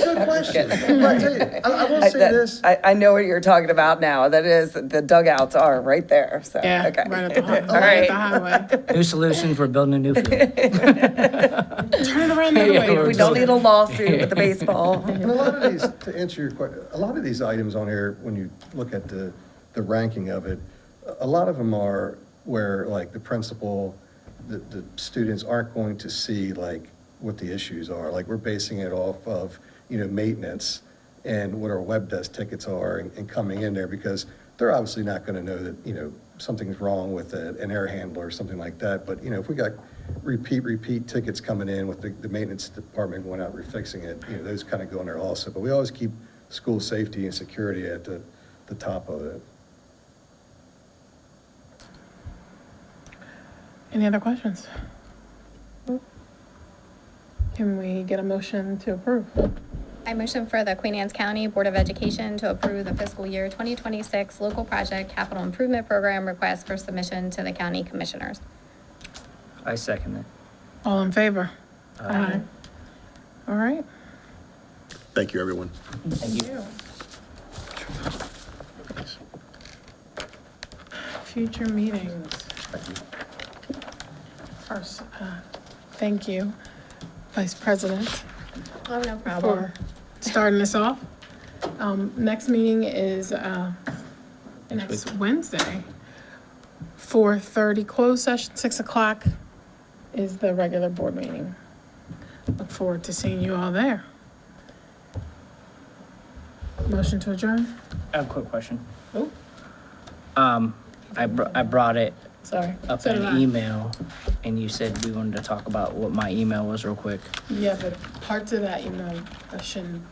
Speaker 3: good question. But I tell you, I will say this.
Speaker 4: I know what you're talking about now. That is, the dugouts are right there, so,
Speaker 9: Yeah,
Speaker 4: okay.
Speaker 9: right at the
Speaker 4: All right.
Speaker 9: highway.
Speaker 6: new solutions, we're building a new field.
Speaker 9: Turn it around the other way.
Speaker 4: We don't need a lawsuit with the baseball.
Speaker 3: And a lot of these, to answer your question, a lot of these items on here, when you look at the ranking of it, a lot of them are where like the principal, the students aren't going to see like what the issues are. Like we're basing it off of, maintenance and what our web desk tickets are and coming in there because they're obviously not going to know that, something's wrong with an air handler or something like that. But, if we got repeat tickets coming in with the maintenance department going out and refixing it, those kind of go in there also. But we always keep school safety and security at the top of it.
Speaker 9: Any other questions? Can we get a motion to approve?
Speaker 1: I motion for the Queen Anne's County Board of Education to approve the fiscal year 2026 local project capital improvement program request for submission to the county commissioners.
Speaker 6: I second it.
Speaker 9: All in favor? Aye. All right.
Speaker 5: Thank you, everyone.
Speaker 9: Thank you. Future meetings. First, thank you, Vice President,
Speaker 1: Oh, no problem.
Speaker 9: for starting us off. Next meeting is next Wednesday, 4:30 closed session, 6 o'clock is the regular board meeting. Look forward to seeing you all there. Motion to adjourn?
Speaker 6: I have a quick question.
Speaker 9: Oh,
Speaker 6: I brought it
Speaker 9: sorry.
Speaker 6: up
Speaker 9: So
Speaker 6: in
Speaker 9: did
Speaker 6: an
Speaker 9: I.
Speaker 6: email, and you said we wanted to talk about what my email was real quick.
Speaker 9: Yeah, but parts of that email shouldn't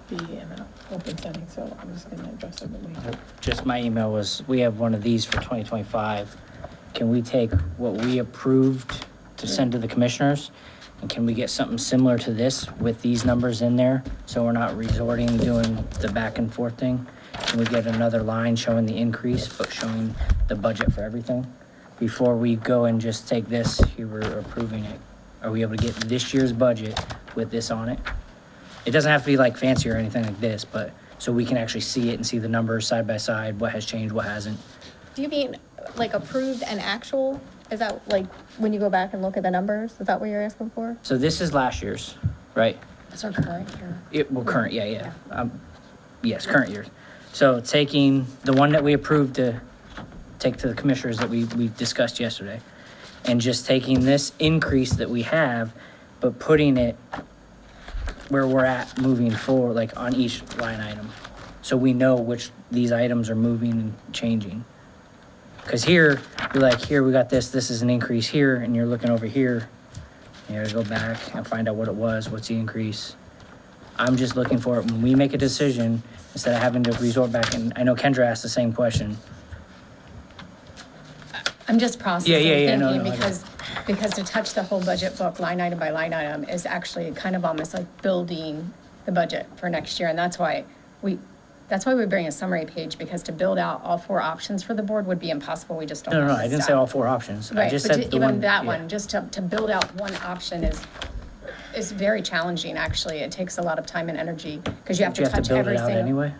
Speaker 9: be in an open setting, so I'm just gonna address it later.
Speaker 6: Just my email was, we have one of these for 2025. Can we take what we approved to send to the commissioners? And can we get something similar to this with these numbers in there? So we're not resorting to doing the back and forth thing? Can we get another line showing the increase, but showing the budget for everything? Before we go and just take this, you were approving it. Are we able to get this year's budget with this on it? It doesn't have to be like fancy or anything like this, but so we can actually see it and see the numbers side by side, what has changed, what hasn't.
Speaker 1: Do you mean like approved and actual? Is that like when you go back and look at the numbers? Is that what you're asking for?
Speaker 6: So this is last year's, right?
Speaker 8: That's our current year.
Speaker 6: Well, current, yeah. Yes, current year. So taking the one that we approved to take to the commissioners that we discussed yesterday, and just taking this increase that we have, but putting it where we're at moving forward, like on each line item. So we know which these items are moving and changing. Because here, you're like, here, we got this is an increase here, and you're looking over here. You gotta go back and find out what it was, what's the increase. I'm just looking for it when we make a decision, instead of having to resort back, and I know Kendra asked the same question.
Speaker 8: I'm just processing,
Speaker 6: Yeah, no,
Speaker 8: thinking,
Speaker 6: I get it.
Speaker 8: because to touch the whole budget book line item by line item is actually kind of almost like building the budget for next year, and that's why we bring a summary page, because to build out all 4 options for the board would be impossible, we just don't have
Speaker 6: No,
Speaker 8: the
Speaker 6: I didn't say
Speaker 8: staff.
Speaker 6: all 4 options. I
Speaker 8: Right,
Speaker 6: just
Speaker 8: but
Speaker 6: said the
Speaker 8: even
Speaker 6: one.
Speaker 8: that
Speaker 6: yeah.
Speaker 8: one, just to build out one option is very challenging, actually. It takes a lot of time and energy, because you have
Speaker 6: Don't
Speaker 8: to touch
Speaker 6: build
Speaker 8: every
Speaker 6: it out
Speaker 8: single.
Speaker 6: anyway?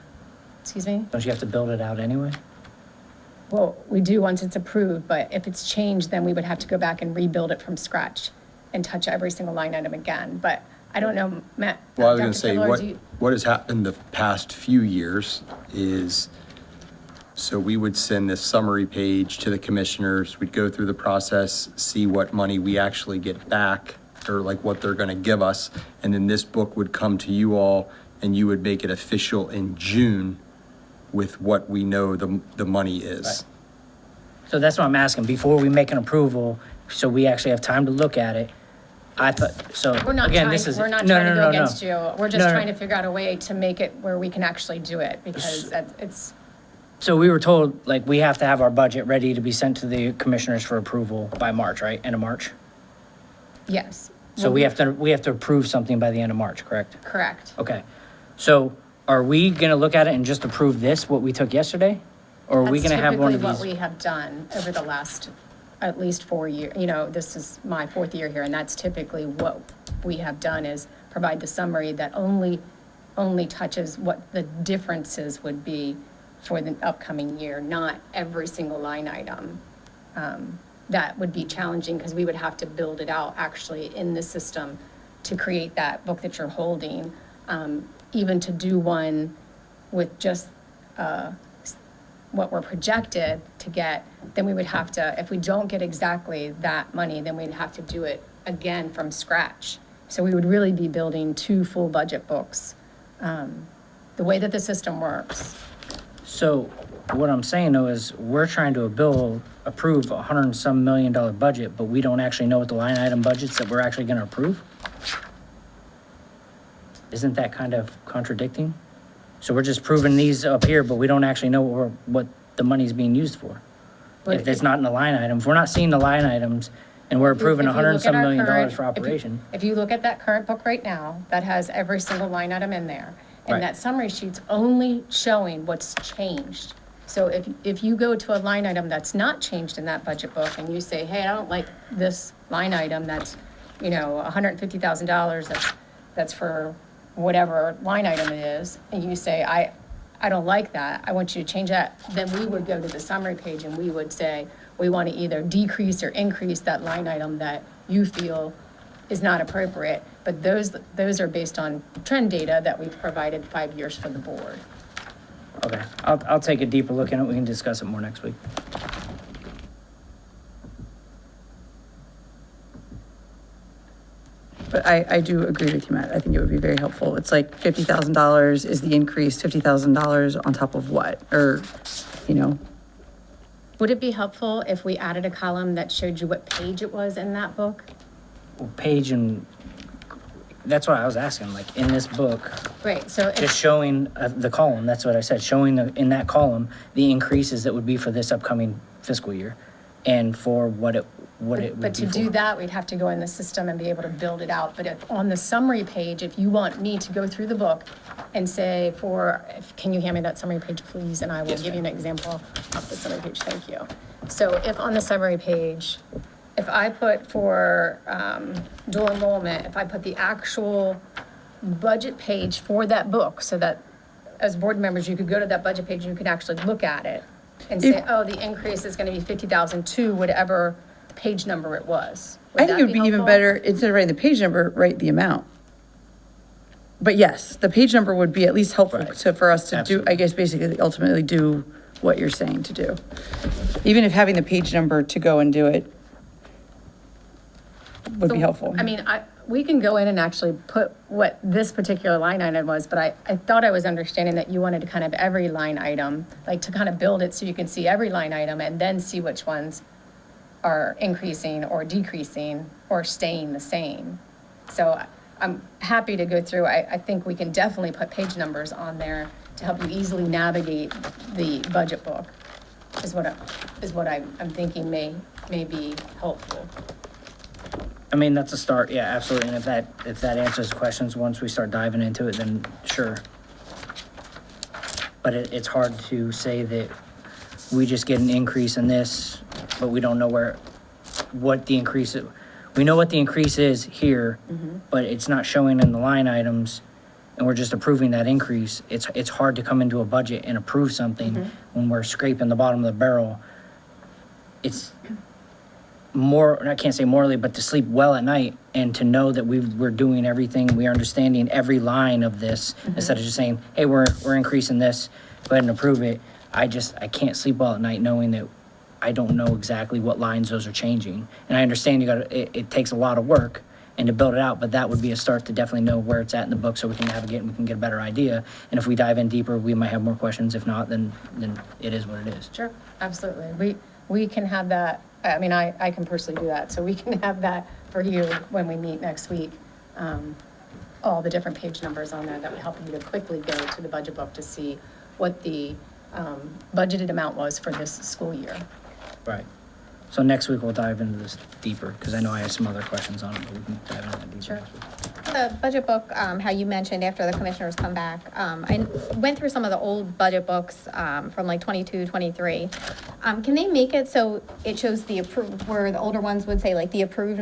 Speaker 8: Excuse me?
Speaker 6: Don't you have to build it out anyway?
Speaker 8: Well, we do once it's approved, but if it's changed, then we would have to go back and rebuild it from scratch and touch every single line item again. But I don't know, Matt.
Speaker 11: Well, I was
Speaker 8: Dr.
Speaker 11: going to say,
Speaker 8: Kibler, do you-
Speaker 11: what has happened the past few years is, so we would send this summary page to the commissioners, we'd go through the process, see what money we actually get back, or like what they're going to give us, and then this book would come to you all, and you would make it official in June with what we know the money is.
Speaker 6: Right. So that's what I'm asking, before we make an approval, so we actually have time to look at it. I thought, so,
Speaker 8: We're not
Speaker 6: again,
Speaker 8: trying,
Speaker 6: this is.
Speaker 8: we're not
Speaker 6: no,
Speaker 8: trying to
Speaker 6: no,
Speaker 8: go
Speaker 6: no, no.
Speaker 8: against you. We're just
Speaker 6: No, no.
Speaker 8: trying to figure out a way to make it where we can actually do it, because it's,
Speaker 6: So we were told, like, we have to have our budget ready to be sent to the commissioners for approval by March, right? End of March?
Speaker 8: yes.
Speaker 6: So we have to approve something by the end of March, correct?
Speaker 8: Correct.
Speaker 6: Okay. So are we gonna look at it and just approve this, what we took yesterday? Or are we gonna have one of
Speaker 8: That's typically
Speaker 6: these?
Speaker 8: what we have done over the last at least 4 years. This is my 4th year here, and that's typically what we have done, is provide the summary that only touches what the differences would be for the upcoming year, not every single line item. That would be challenging, because we would have to build it out actually in the system to create that book that you're holding. Even to do one with just what we're projected to get, then we would have to, if we don't get exactly that money, then we'd have to do it again from scratch. So we would really be building 2 full budget books, the way that the system works.
Speaker 6: So what I'm saying though is, we're trying to approve $100 and some million budget, but we don't actually know what the line item budgets that we're actually gonna approve? Isn't that kind of contradicting? So we're just proving these up here, but we don't actually know what the money's being used for. If it's not in the line item, if we're not seeing the line items, and we're approving
Speaker 8: If you
Speaker 6: $100 and
Speaker 8: look
Speaker 6: some
Speaker 8: at our
Speaker 6: million
Speaker 8: current-
Speaker 6: for operation.
Speaker 8: If you look at that current book right now, that has every single line item in there.
Speaker 6: Right.
Speaker 8: And that summary sheet's only showing what's changed. So if you go to a line item that's not changed in that budget book, and you say, hey, I don't like this line item that's, $150,000, that's for whatever line item it is, and you say, I don't like that, I want you to change that, then we would go to the summary page and we would say, we want to either decrease or increase that line item that you feel is not appropriate. But those are based on trend data that we've provided 5 years for the board.
Speaker 6: Okay, I'll take a deeper look at it, we can discuss it more next week.
Speaker 2: but I do agree with you, Matt. I think it would be very helpful. It's like $50,000 is the increase, $50,000 on top of what? Or, you know,
Speaker 8: Would it be helpful if we added a column that showed you what page it was in that book?
Speaker 6: Page and, that's what I was asking, like, in this book,
Speaker 8: Right, so
Speaker 6: just
Speaker 8: if,
Speaker 6: showing the column, that's what I said, showing in that column, the increases that would be for this upcoming fiscal year, and for what it would be for.
Speaker 8: but to do that, we'd have to go in the system and be able to build it out. But if, on the summary page, if you want me to go through the book and say can you hand me that summary page, please? And I will give you an example of the summary page, thank you. So if on the summary page, if I put for dual enrollment, if I put the actual budget page for that book, so that as board members, you could go to that budget page and you could actually look at it and say, oh, the increase is gonna be 50,000 to whatever page number it was.
Speaker 2: I think it would be even
Speaker 8: helpful?
Speaker 2: better, instead of writing the page number, write the amount. But yes, the page number would be at least helpful
Speaker 6: Right.
Speaker 2: for us to do,
Speaker 6: Absolutely.
Speaker 2: I guess, basically, ultimately do what you're saying to do. Even if having the page number to go and do it would be
Speaker 8: So,
Speaker 2: helpful.
Speaker 8: I mean, we can go in and actually put what this particular line item was, but I thought I was understanding that you wanted to kind of every line item, like to kind of build it so you can see every line item and then see which ones are increasing or decreasing or staying the same. So I'm happy to go through. I think we can definitely put page numbers on there to help you easily navigate the budget book, is what I'm thinking may be helpful.
Speaker 6: I mean, that's a start, yeah, absolutely, and if that answers questions, once we start diving into it, then sure. But it's hard to say that we just get an increase in this, but we don't know what the increase is. We know what the increase is here, but it's not showing in the line items, and we're just approving that increase. It's hard to come into a budget and approve something when we're scraping the bottom of the barrel. It's more, I can't say morally, but to sleep well at night and to know that we're doing everything, we are understanding every line of this, instead of just saying, hey, we're increasing this, go ahead and approve it. I can't sleep well at night knowing that I don't know exactly what lines those are changing. And I understand it takes a lot of work and to build it out, but that would be a start to definitely know where it's at in the book so we can navigate and we can get a better idea. And if we dive in deeper, we might have more questions. If not, then it is what it is.
Speaker 8: Sure, absolutely. We can have that, I mean, I can personally do that, so we can have that for you when we meet next week. All the different page numbers on there that would help you to quickly go to the budget book to see what the budgeted amount was for this school year.
Speaker 6: Right. So next week we'll dive into this deeper, because I know I have some other questions on it, but we can dive into that deeper.
Speaker 8: Sure.
Speaker 6: next week.
Speaker 1: The budget book, how you mentioned after the commissioners come back, I went through some of the old budget books from like 22, 23. Can they make it so it shows the approved, where the older ones would say like the approved,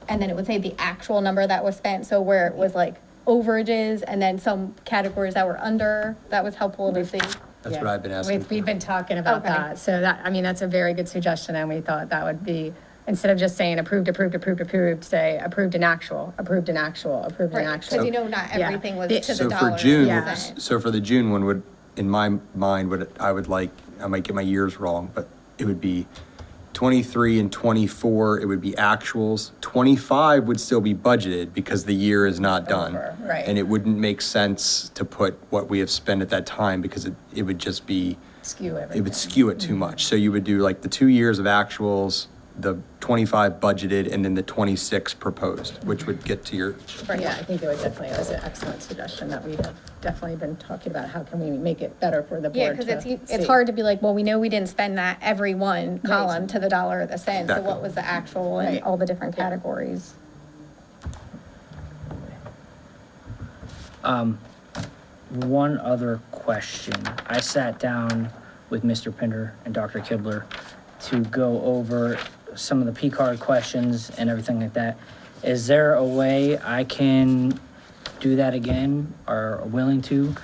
Speaker 1: and then it would say the actual number that was spent, so where it was like overages and then some categories that were under, that was helpful to see?
Speaker 11: That's what
Speaker 8: Yeah.
Speaker 11: I've been asking.
Speaker 8: We've been talking about
Speaker 1: Okay.
Speaker 8: that, so that's a very good suggestion, and we thought that would be, instead of just saying approved, say approved and actual, approved and actual, approved and
Speaker 1: Right,
Speaker 8: actual.
Speaker 1: because you know not
Speaker 8: Yeah.
Speaker 1: everything was
Speaker 8: The-
Speaker 1: to the
Speaker 11: So
Speaker 1: dollar.
Speaker 11: for June,
Speaker 8: Yeah.
Speaker 11: so for the June one would, in my mind, I might get my years wrong, but it would be 23 and 24, it would be actuals. 25 would still be budgeted because the year is not done.
Speaker 8: Over, right.
Speaker 11: And it wouldn't make sense to put what we have spent at that time because it would just be,
Speaker 8: Skew everything.
Speaker 11: it would skew it too much. So you would do like the 2 years of actuals, the 25 budgeted, and then the 26 proposed, which would get to your,
Speaker 8: Yeah, I think that was an excellent suggestion that we have definitely been talking about, how can we make it better for the board
Speaker 1: Yeah,
Speaker 8: to
Speaker 1: because it's
Speaker 8: see.
Speaker 1: hard to be like, well, we know we didn't spend that every one column to the dollar or the cent, so
Speaker 11: Exactly.
Speaker 1: what was the actual and
Speaker 8: Right.
Speaker 1: all the different categories?
Speaker 6: One other question. I sat down with Mr. Pinder and Dr. Kibler to go over some of the P-card questions and everything like that. Is there a way I can do that again, or are willing to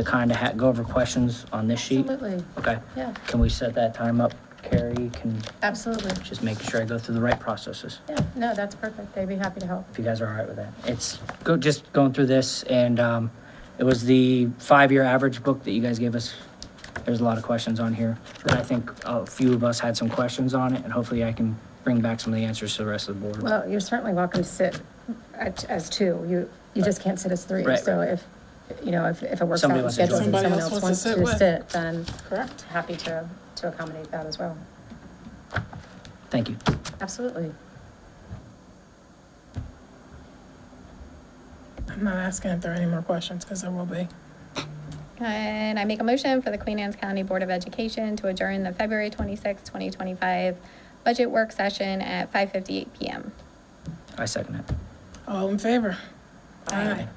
Speaker 6: kind of go over questions on this sheet?
Speaker 8: Absolutely,
Speaker 6: Okay.
Speaker 8: yeah,
Speaker 6: Can we set that time up? Carrie can
Speaker 8: absolutely.
Speaker 6: just make sure I go through the right processes.
Speaker 8: Yeah, no, that's perfect. They'd be happy to help.
Speaker 6: If you guys are all right with that. It's just going through this, and it was the 5-year average book that you guys gave us. There's a lot of questions on here, and I think a few of us had some questions on it, and hopefully I can bring back some of the answers to the rest of the board.
Speaker 8: Well, you're certainly welcome to sit as two. You just can't sit as three.
Speaker 6: Right,
Speaker 8: So
Speaker 6: right.
Speaker 8: if it works
Speaker 6: Somebody
Speaker 8: out in
Speaker 6: wants to join.
Speaker 8: schedules and
Speaker 9: Somebody
Speaker 8: someone
Speaker 9: else
Speaker 8: else
Speaker 9: wants
Speaker 8: wants
Speaker 9: to sit
Speaker 8: to
Speaker 9: with.
Speaker 8: sit, then
Speaker 9: Correct.
Speaker 8: happy to accommodate that as well.
Speaker 6: Thank you.
Speaker 8: Absolutely.
Speaker 9: I'm not asking if there are any more questions, because there will be.
Speaker 1: And I make a motion for the Queen Anne's County Board of Education to adjourn the February 26, 2025 budget work session at 5:58 PM.
Speaker 6: I second it.
Speaker 9: All in favor? Aye.